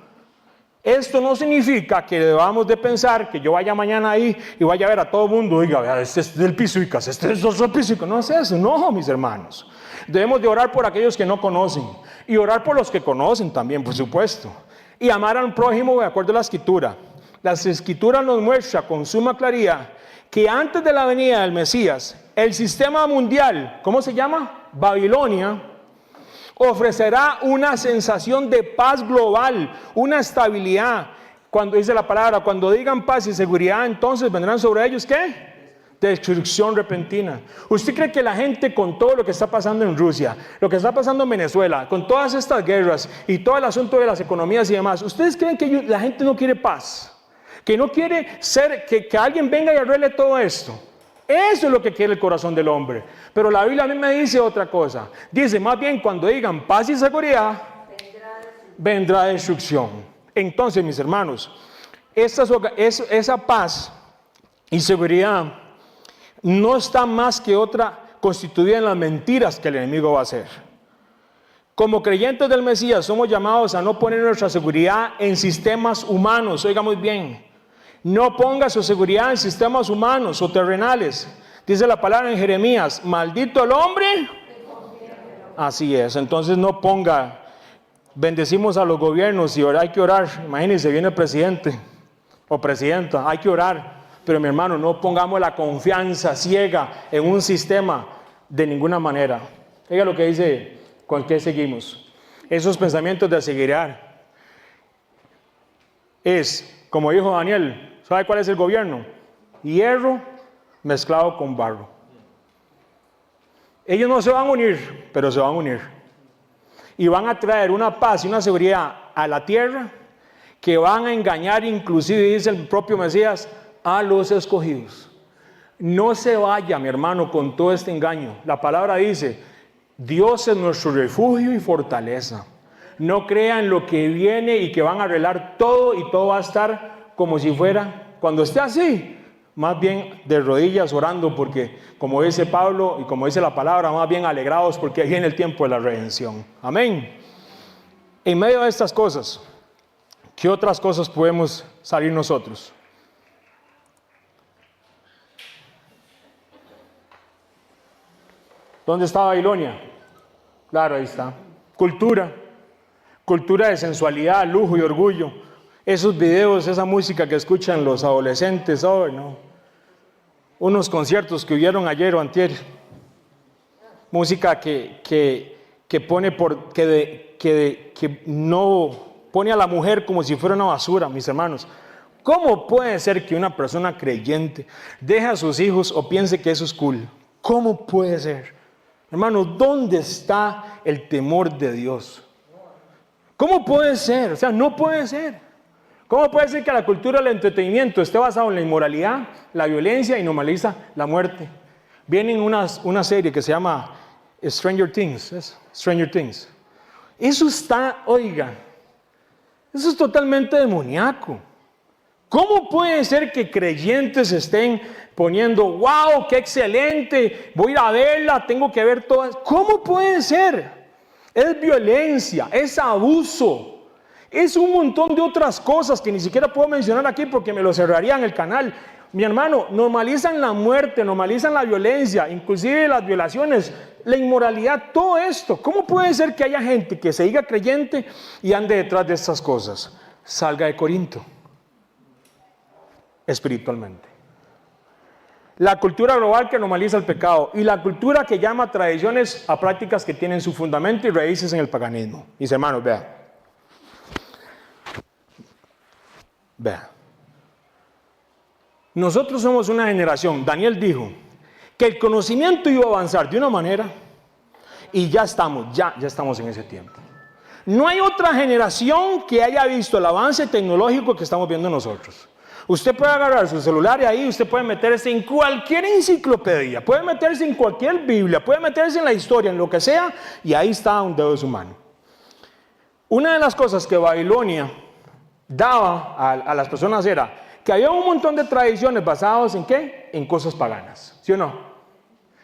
Esto no significa que debamos de pensar que yo vaya mañana ahí y vaya a ver a todo el mundo, diga, este es del Pisuicas, este es otro Pisuicas. No es eso, no, mis hermanos. Debemos de orar por aquellos que no conocen y orar por los que conocen también, por supuesto. Y amar al prójimo de acuerdo a la Escritura. La Escritura nos muestra con suma claridad que antes de la venida del Mesías, el sistema mundial, ¿cómo se llama? Babilonia, ofrecerá una sensación de paz global, una estabilidad. Cuando dice la palabra, cuando digan paz y seguridad, entonces vendrán sobre ellos, ¿qué? Destrucción repentina. ¿Usted cree que la gente, con todo lo que está pasando en Rusia, lo que está pasando en Venezuela, con todas estas guerras y todo el asunto de las economías y demás, ¿ustedes creen que la gente no quiere paz? Que no quiere que alguien venga y arregle todo esto. Eso es lo que quiere el corazón del hombre. Pero la Biblia a mí me dice otra cosa. Dice, más bien, cuando digan paz y seguridad, vendrá destrucción. Entonces, mis hermanos, esa paz y seguridad no está más que otra constituida en las mentiras que el enemigo va a hacer. Como creyentes del Mesías somos llamados a no poner nuestra seguridad en sistemas humanos. Oiga muy bien. No ponga su seguridad en sistemas humanos o terrenales. Dice la palabra en Jeremías, maldito el hombre. Así es, entonces no ponga, bendecimos a los gobiernos y ahora hay que orar. Imagínense, viene el presidente o presidenta, hay que orar. Pero mi hermano, no pongamos la confianza ciega en un sistema de ninguna manera. Oiga lo que dice, ¿con qué seguimos? Esos pensamientos de seguridad es, como dijo Daniel, ¿sabe cuál es el gobierno? Hierro mezclado con barro. Ellos no se van a unir, pero se van a unir. Y van a traer una paz y una seguridad a la tierra que van a engañar, inclusive, dice el propio Mesías, a los escogidos. No se vaya, mi hermano, con todo este engaño. La palabra dice, Dios es nuestro refugio y fortaleza. No crean lo que viene y que van a arreglar todo y todo va a estar como si fuera. Cuando esté así, más bien de rodillas orando, porque como dice Pablo y como dice la palabra, más bien alegrados porque viene el tiempo de la redención. Amén. En medio de estas cosas, ¿qué otras cosas podemos salir nosotros? ¿Dónde está Babilonia? Claro, ahí está. Cultura de sensualidad, lujo y orgullo. Esos videos, esa música que escuchan los adolescentes, oh, no. Unos conciertos que hubieron ayer o antier. Música que no pone a la mujer como si fuera una basura, mis hermanos. ¿Cómo puede ser que una persona creyente deje a sus hijos o piense que eso es cool? ¿Cómo puede ser? Hermano, ¿dónde está el temor de Dios? ¿Cómo puede ser? O sea, no puede ser. ¿Cómo puede ser que la cultura del entretenimiento esté basada en la inmoralidad, la violencia y normaliza la muerte? Viene una serie que se llama Stranger Things. ¿Es? Stranger Things. Eso está, oiga, eso es totalmente demoníaco. ¿Cómo puede ser que creyentes estén poniendo, wow, qué excelente, voy a ir a verla, tengo que ver todas? ¿Cómo puede ser? Es violencia, es abuso. Es un montón de otras cosas que ni siquiera puedo mencionar aquí porque me lo cerrarían el canal. Mi hermano, normalizan la muerte, normalizan la violencia, inclusive las violaciones, la inmoralidad, todo esto. ¿Cómo puede ser que haya gente que se diga creyente y ande detrás de estas cosas? Salga de Corinto, espiritualmente. La cultura global que normaliza el pecado y la cultura que llama tradiciones a prácticas que tienen su fundamento y raíces en el paganismo. Mis hermanos, vean. Vea, nosotros somos una generación, Daniel dijo, que el conocimiento iba a avanzar de una manera y ya estamos en ese tiempo. No hay otra generación que haya visto el avance tecnológico que estamos viendo nosotros. Usted puede agarrar su celular y ahí usted puede meterse en cualquier enciclopedia, puede meterse en cualquier Biblia, puede meterse en la historia, en lo que sea, y ahí está un dedo de su mano. Una de las cosas que Babilonia daba a las personas era que había un montón de tradiciones basadas en ¿qué? En cosas paganas, ¿sí o no?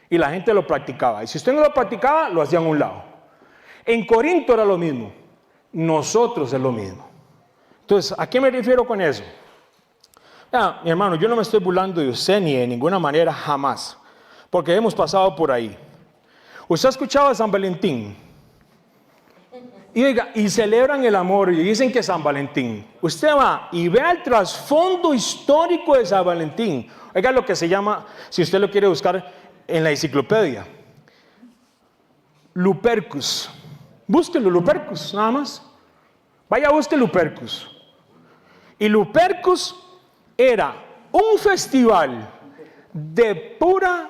Y la gente lo practicaba, y si usted no lo practicaba, lo hacían a un lado. En Corinto era lo mismo, nosotros es lo mismo. Entonces, ¿a qué me refiero con eso? Mi hermano, yo no me estoy burlando de usted ni de ninguna manera, jamás, porque hemos pasado por ahí. ¿Usted ha escuchado de San Valentín? Y oiga, y celebran el amor y dicen que es San Valentín. Usted va y vea el trasfondo histórico de San Valentín. Oiga lo que se llama, si usted lo quiere buscar en la enciclopedia, Lupercus. Búsquelo, Lupercus, nada más. Vaya, busque Lupercus. Y Lupercus era un festival de pura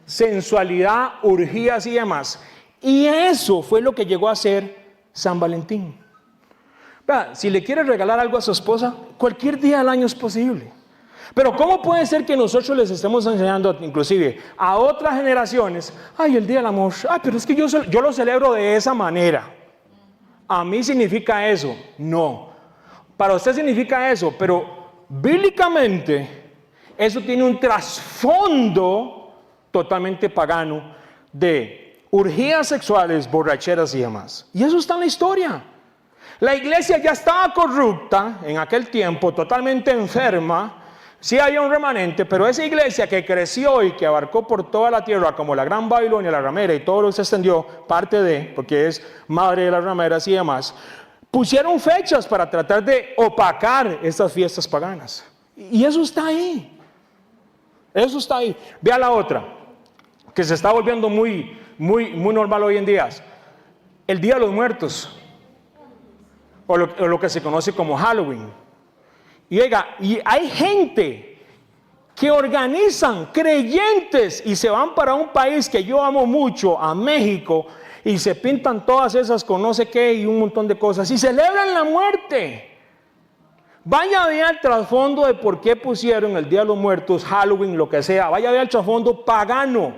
sensualidad, orgías y demás. Y eso fue lo que llegó a ser San Valentín. Vea, si le quiere regalar algo a su esposa, cualquier día del año es posible. Pero ¿cómo puede ser que nosotros les estemos enseñando inclusive a otras generaciones, ay, el día del amor, ay, pero es que yo lo celebro de esa manera? A mí significa eso. No. Para usted significa eso, pero bíblicamente eso tiene un trasfondo totalmente pagano de orgías sexuales, borracheras y demás. Y eso está en la historia. La iglesia ya estaba corrupta en aquel tiempo, totalmente enferma. Sí había un remanente, pero esa iglesia que creció y que abarcó por toda la tierra, como la Gran Babilonia, la ramera y todo lo que se extendió, parte de, porque es madre de las rameras y demás, pusieron fechas para tratar de opacar estas fiestas paganas. Y eso está ahí. Eso está ahí. Vea la otra, que se está volviendo muy normal hoy en día. El Día de los Muertos, o lo que se conoce como Halloween. Y oiga, y hay gente que organizan, creyentes, y se van para un país que yo amo mucho, a México, y se pintan todas esas con no sé qué y un montón de cosas, y celebran la muerte. Vaya a ver el trasfondo de por qué pusieron el Día de los Muertos, Halloween, lo que sea. Vaya a ver el trasfondo pagano.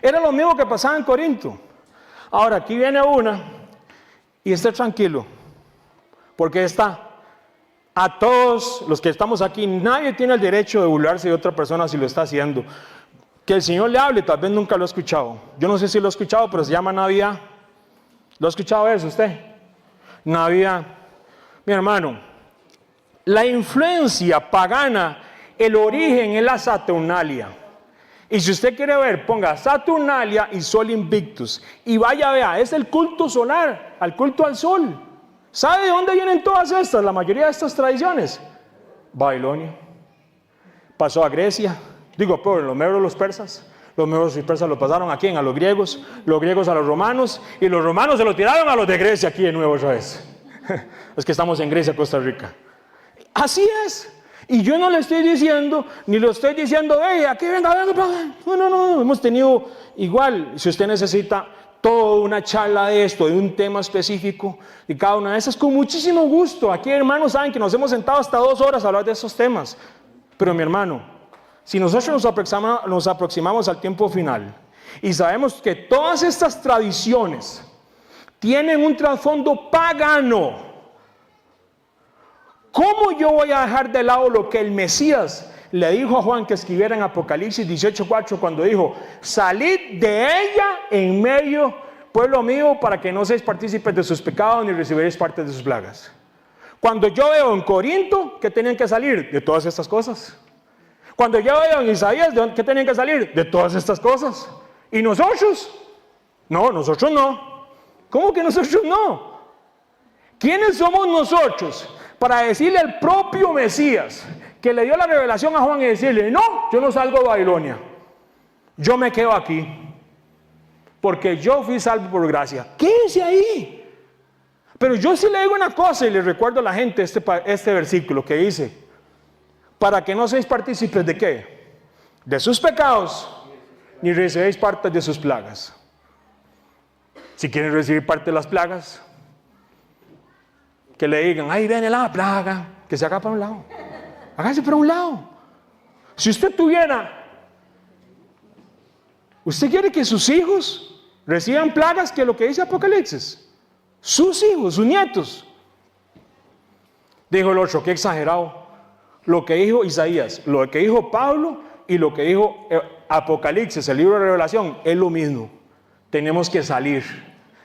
Era lo mismo que pasaba en Corinto. Ahora, aquí viene una, y esté tranquilo, porque a todos los que estamos aquí, nadie tiene el derecho de burlarse de otra persona si lo está haciendo. Que el Señor le hable, tal vez nunca lo ha escuchado. Yo no sé si lo ha escuchado, pero se llama Navidad. ¿Lo ha escuchado eso usted? Navidad. Mi hermano, la influencia pagana, el origen es la Saturnalia. Y si usted quiere ver, ponga Saturnalia y Sol Invictus. Y vaya, vea, es el culto solar, al culto al sol. ¿Sabe de dónde vienen todas estas, la mayoría de estas tradiciones? Babilonia. Pasó a Grecia. Digo, pero los medos los persas. Los medos y persas lo pasaron a quién, a los griegos a los romanos, y los romanos se lo tiraron a los de Grecia aquí de nuevo otra vez. Es que estamos en Grecia, Costa Rica. Así es. Y yo no le estoy diciendo, ni lo estoy diciendo, hey, aquí venga. No, hemos tenido igual, si usted necesita toda una charla de esto, de un tema específico, y cada una de esas, con muchísimo gusto. Aquí, hermanos, saben que nos hemos sentado hasta 2 horas a hablar de esos temas. Pero mi hermano, si nosotros nos aproximamos al tiempo final, y sabemos que todas estas tradiciones tienen un trasfondo pagano, ¿cómo yo voy a dejar de lado lo que el Mesías le dijo a Juan que escribiera en Apocalipsis 18:4 cuando dijo: salid de ella en medio, pueblo mío, para que no seáis partícipes de sus pecados ni recibiréis parte de sus plagas? Cuando yo veo en Corinto que tenían que salir de todas estas cosas. Cuando yo veo en Isaías que tenían que salir de todas estas cosas. ¿Y nosotros? No, nosotros no. ¿Cómo que nosotros no? ¿Quiénes somos nosotros para decirle al propio Mesías que le dio la revelación a Juan y decirle: no, yo no salgo de Babilonia, yo me quedo aquí, porque yo fui salvo por gracia? Quédese ahí. Pero yo sí le digo una cosa y le recuerdo a la gente este versículo que dice: para que no seáis partícipes de ¿qué? De sus pecados, ni recibéis parte de sus plagas. Si quieren recibir parte de las plagas, que le digan: ahí viene la plaga, que se haga para un lado. Hágase para un lado. Si usted quiere que sus hijos reciban plagas, que es lo que dice Apocalipsis. Sus hijos, sus nietos. Dijo el otro: qué exagerado. Lo que dijo Isaías, lo que dijo Pablo y lo que dijo Apocalipsis, el libro de Revelación, es lo mismo. Tenemos que salir,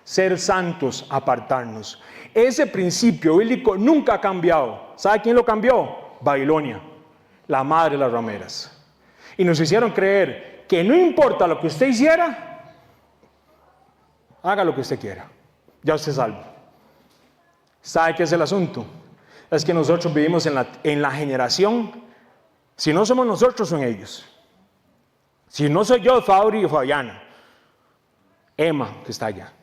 ser santos, apartarnos. Ese principio bíblico nunca ha cambiado. ¿Sabe quién lo cambió? Babilonia, la madre de las rameras. Y nos hicieron creer que no importa lo que usted hiciera, haga lo que usted quiera, ya usted es salvo. ¿Sabe qué es el asunto? Es que nosotros vivimos en la generación, si no somos nosotros, son ellos. Si no soy yo, Fabri o Fabiana, Emma, que está allá,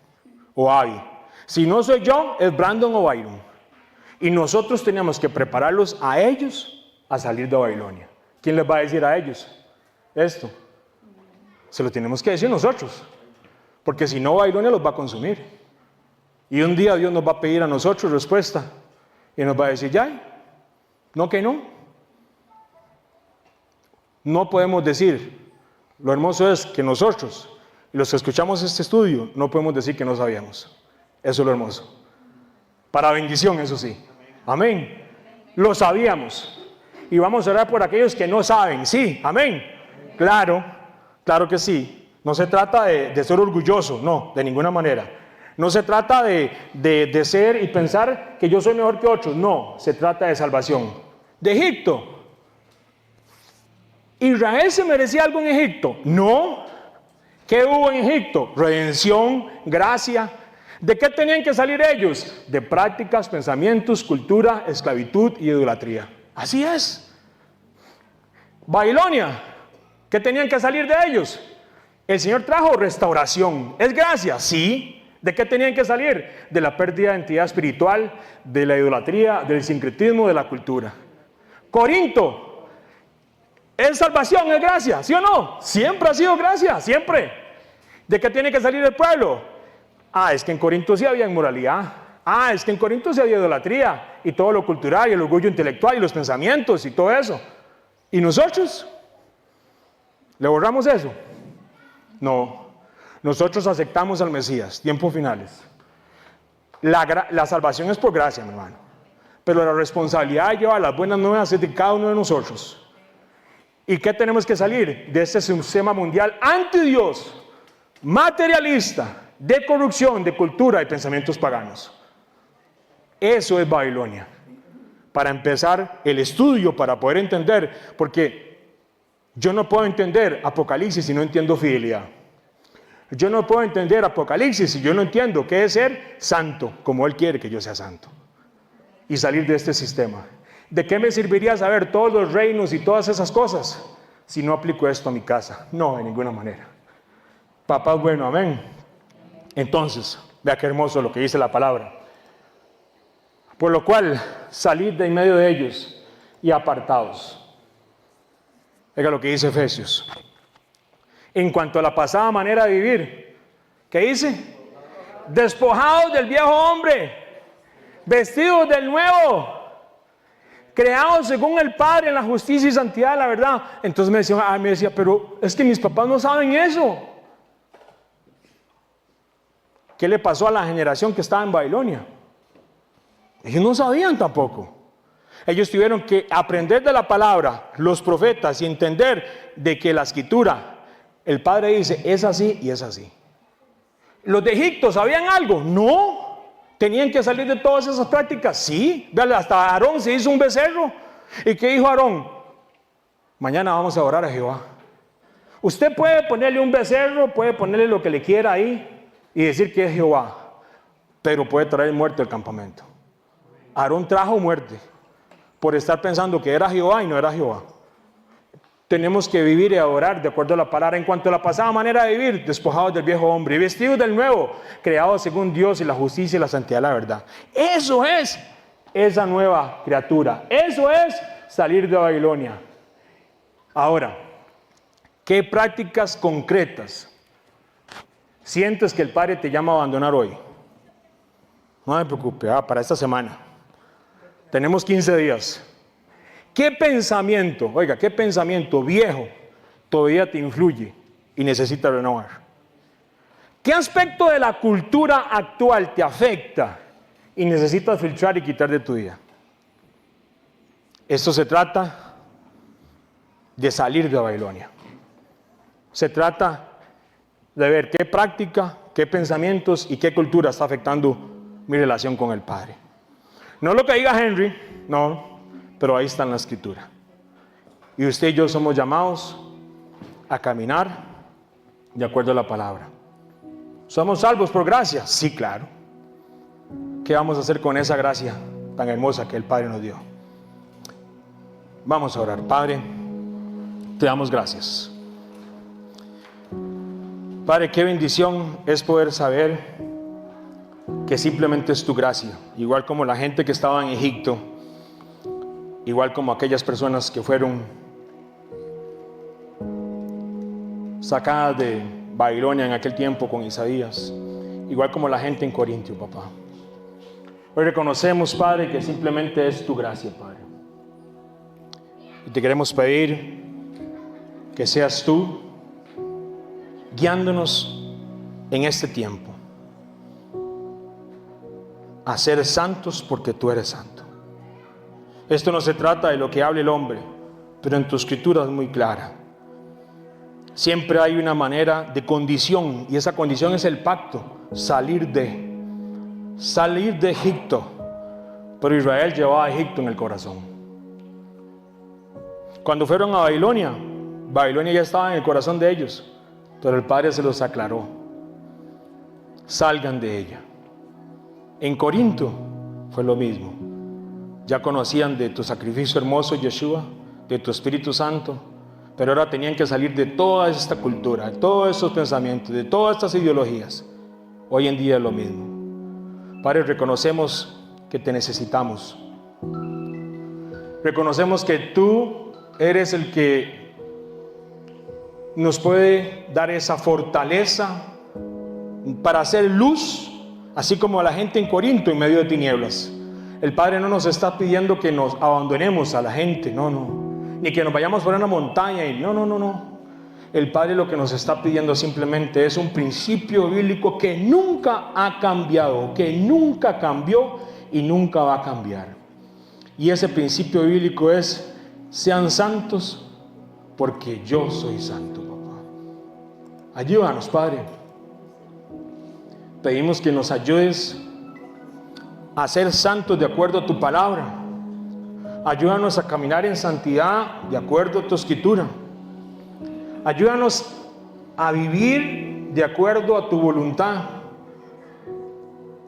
o Abby. Si no soy yo, es Brandon o Byron. Y nosotros tenemos que prepararlos a ellos a salir de Babilonia. ¿Quién les va a decir a ellos esto? Se lo tenemos que decir nosotros, porque si no, Babilonia los va a consumir. Y un día Dios nos va a pedir a nosotros respuesta y nos va a decir: ya, no que no. No podemos decir. Lo hermoso es que nosotros, los que escuchamos este estudio, no podemos decir que no sabíamos. Eso es lo hermoso. Para bendición, eso sí. Amén. Lo sabíamos. Y vamos a orar por aquellos que no saben. Sí, amén. Claro, claro que sí. No se trata de ser orgulloso, no, de ninguna manera. No se trata de ser y pensar que yo soy mejor que otros. No, se trata de salvación. De Egipto. ¿Israel se merecía algo en Egipto? No. ¿Qué hubo en Egipto? Redención, gracia. ¿De qué tenían que salir ellos? De prácticas, pensamientos, cultura, esclavitud y idolatría. Así es. Babilonia, ¿qué tenían que salir de ellos? El Señor trajo restauración. ¿Es gracia? Sí. ¿De qué tenían que salir? De la pérdida de identidad espiritual, de la idolatría, del sincretismo, de la cultura. Corinto, ¿es salvación? ¿Es gracia? ¿Sí o no? Siempre ha sido gracia, siempre. ¿De qué tiene que salir el pueblo? Es que en Corinto sí había inmoralidad. Es que en Corinto sí había idolatría y todo lo cultural y el orgullo intelectual y los pensamientos y todo eso. ¿Y nosotros? ¿Le borramos eso? No. Nosotros aceptamos al Mesías, tiempos finales. La salvación es por gracia, mi hermano. Pero la responsabilidad de llevar las buenas nuevas es de cada uno de nosotros. ¿Y qué tenemos que salir? De este sistema mundial anti Dios, materialista, de corrupción, de cultura y pensamientos paganos. Eso es Babilonia. Para empezar el estudio, para poder entender, porque yo no puedo entender Apocalipsis si no entiendo fidelidad. Yo no puedo entender Apocalipsis si yo no entiendo qué es ser santo, como Él quiere que yo sea santo. Y salir de este sistema. ¿De qué me serviría saber todos los reinos y todas esas cosas si no aplico esto a mi casa? No, de ninguna manera. Papá es bueno, amén. Entonces, vea qué hermoso lo que dice la palabra. Por lo cual, salid de en medio de ellos y apartados. Oiga lo que dice Efesios. En cuanto a la pasada manera de vivir, ¿qué dice? Despojados del viejo hombre, vestidos del nuevo, creados según el Padre en la justicia y santidad de la verdad. Entonces me decía, pero es que mis papás no saben eso. ¿Qué le pasó a la generación que estaba en Babilonia? Ellos no sabían tampoco. Ellos tuvieron que aprender de la palabra, los profetas, y entender de que la escritura, el Padre dice, es así y es así. ¿Los de Egipto sabían algo? No. ¿Tenían que salir de todas esas prácticas? Sí. Hasta Aarón se hizo un becerro. ¿Y qué dijo Aarón? Mañana vamos a orar a Jehová. Usted puede ponerle un becerro, puede ponerle lo que le quiera ahí y decir que es Jehová, pero puede traer muerte al campamento. Aarón trajo muerte por estar pensando que era Jehová y no era Jehová. Tenemos que vivir y adorar de acuerdo a la palabra. En cuanto a la pasada manera de vivir, despojados del viejo hombre y vestidos del nuevo, creados según Dios y la justicia y la santidad de la verdad. Eso es esa nueva criatura. Eso es salir de Babilonia. Ahora, ¿qué prácticas concretas sientes que el Padre te llama a abandonar hoy? No me preocupe, para esta semana. Tenemos 15 días. ¿Qué pensamiento, oiga, qué pensamiento viejo todavía te influye y necesitas renovar? ¿Qué aspecto de la cultura actual te afecta y necesitas filtrar y quitar de tu vida? Esto se trata de salir de Babilonia. Se trata de ver qué práctica, qué pensamientos y qué cultura está afectando mi relación con el Padre. No lo que diga Henry, no, pero ahí está en la escritura. Y usted y yo somos llamados a caminar de acuerdo a la palabra. ¿Somos salvos por gracia? Sí, claro. ¿Qué vamos a hacer con esa gracia tan hermosa que el Padre nos dio? Vamos a orar. Padre, te damos gracias. Padre, qué bendición es poder saber que simplemente es tu gracia, igual como la gente que estaba en Egipto, igual como aquellas personas que fueron sacadas de Babilonia en aquel tiempo con Isaías, igual como la gente en Corintio, papá. Hoy reconocemos, Padre, que simplemente es tu gracia, Padre. Y te queremos pedir que seas tú guiándonos en este tiempo a ser santos porque tú eres santo. Esto no se trata de lo que hable el hombre, pero en tu escritura es muy clara. Siempre hay una manera de condición, y esa condición es el pacto, salir de Egipto. Pero Israel llevaba a Egipto en el corazón. Cuando fueron a Babilonia, Babilonia ya estaba en el corazón de ellos, pero el Padre se los aclaró: salgan de ella. En Corinto fue lo mismo. Ya conocían de tu sacrificio hermoso, Yeshua, de tu Espíritu Santo, pero ahora tenían que salir de toda esta cultura, de todos estos pensamientos, de todas estas ideologías. Hoy en día es lo mismo. Padre, reconocemos que te necesitamos. Reconocemos que tú eres el que nos puede dar esa fortaleza para hacer luz, así como a la gente en Corinto en medio de tinieblas. El Padre no nos está pidiendo que nos abandonemos a la gente, no, ni que nos vayamos por una montaña y no. El Padre lo que nos está pidiendo simplemente es un principio bíblico que nunca ha cambiado, que nunca cambió y nunca va a cambiar. Y ese principio bíblico es: sean santos porque yo soy santo, papá. Ayúdanos, Padre. Pedimos que nos ayudes a ser santos de acuerdo a tu palabra. Ayúdanos a caminar en santidad de acuerdo a tu escritura. Ayúdanos a vivir de acuerdo a tu voluntad.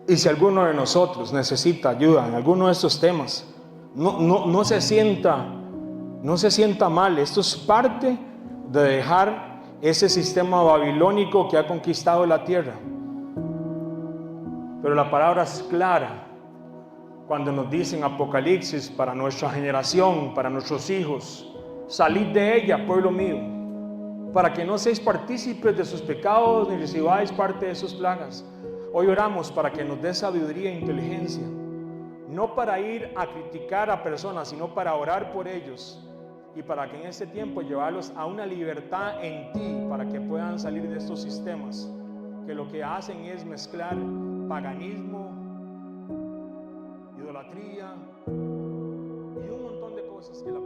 Y si alguno de nosotros necesita ayuda en alguno de estos temas, no se sienta mal. Esto es parte de dejar ese sistema babilónico que ha conquistado la tierra. Pero la palabra es clara. Cuando nos dicen Apocalipsis para nuestra generación, para nuestros hijos, salid de ella, pueblo mío, para que no seáis partícipes de sus pecados ni recibáis parte de sus plagas. Hoy oramos para que nos dé sabiduría e inteligencia, no para ir a criticar a personas, sino para orar por ellos y para que en este tiempo llevarlos a una libertad en ti, para que puedan salir de estos sistemas que lo que hacen es mezclar paganismo, idolatría y un montón de cosas que la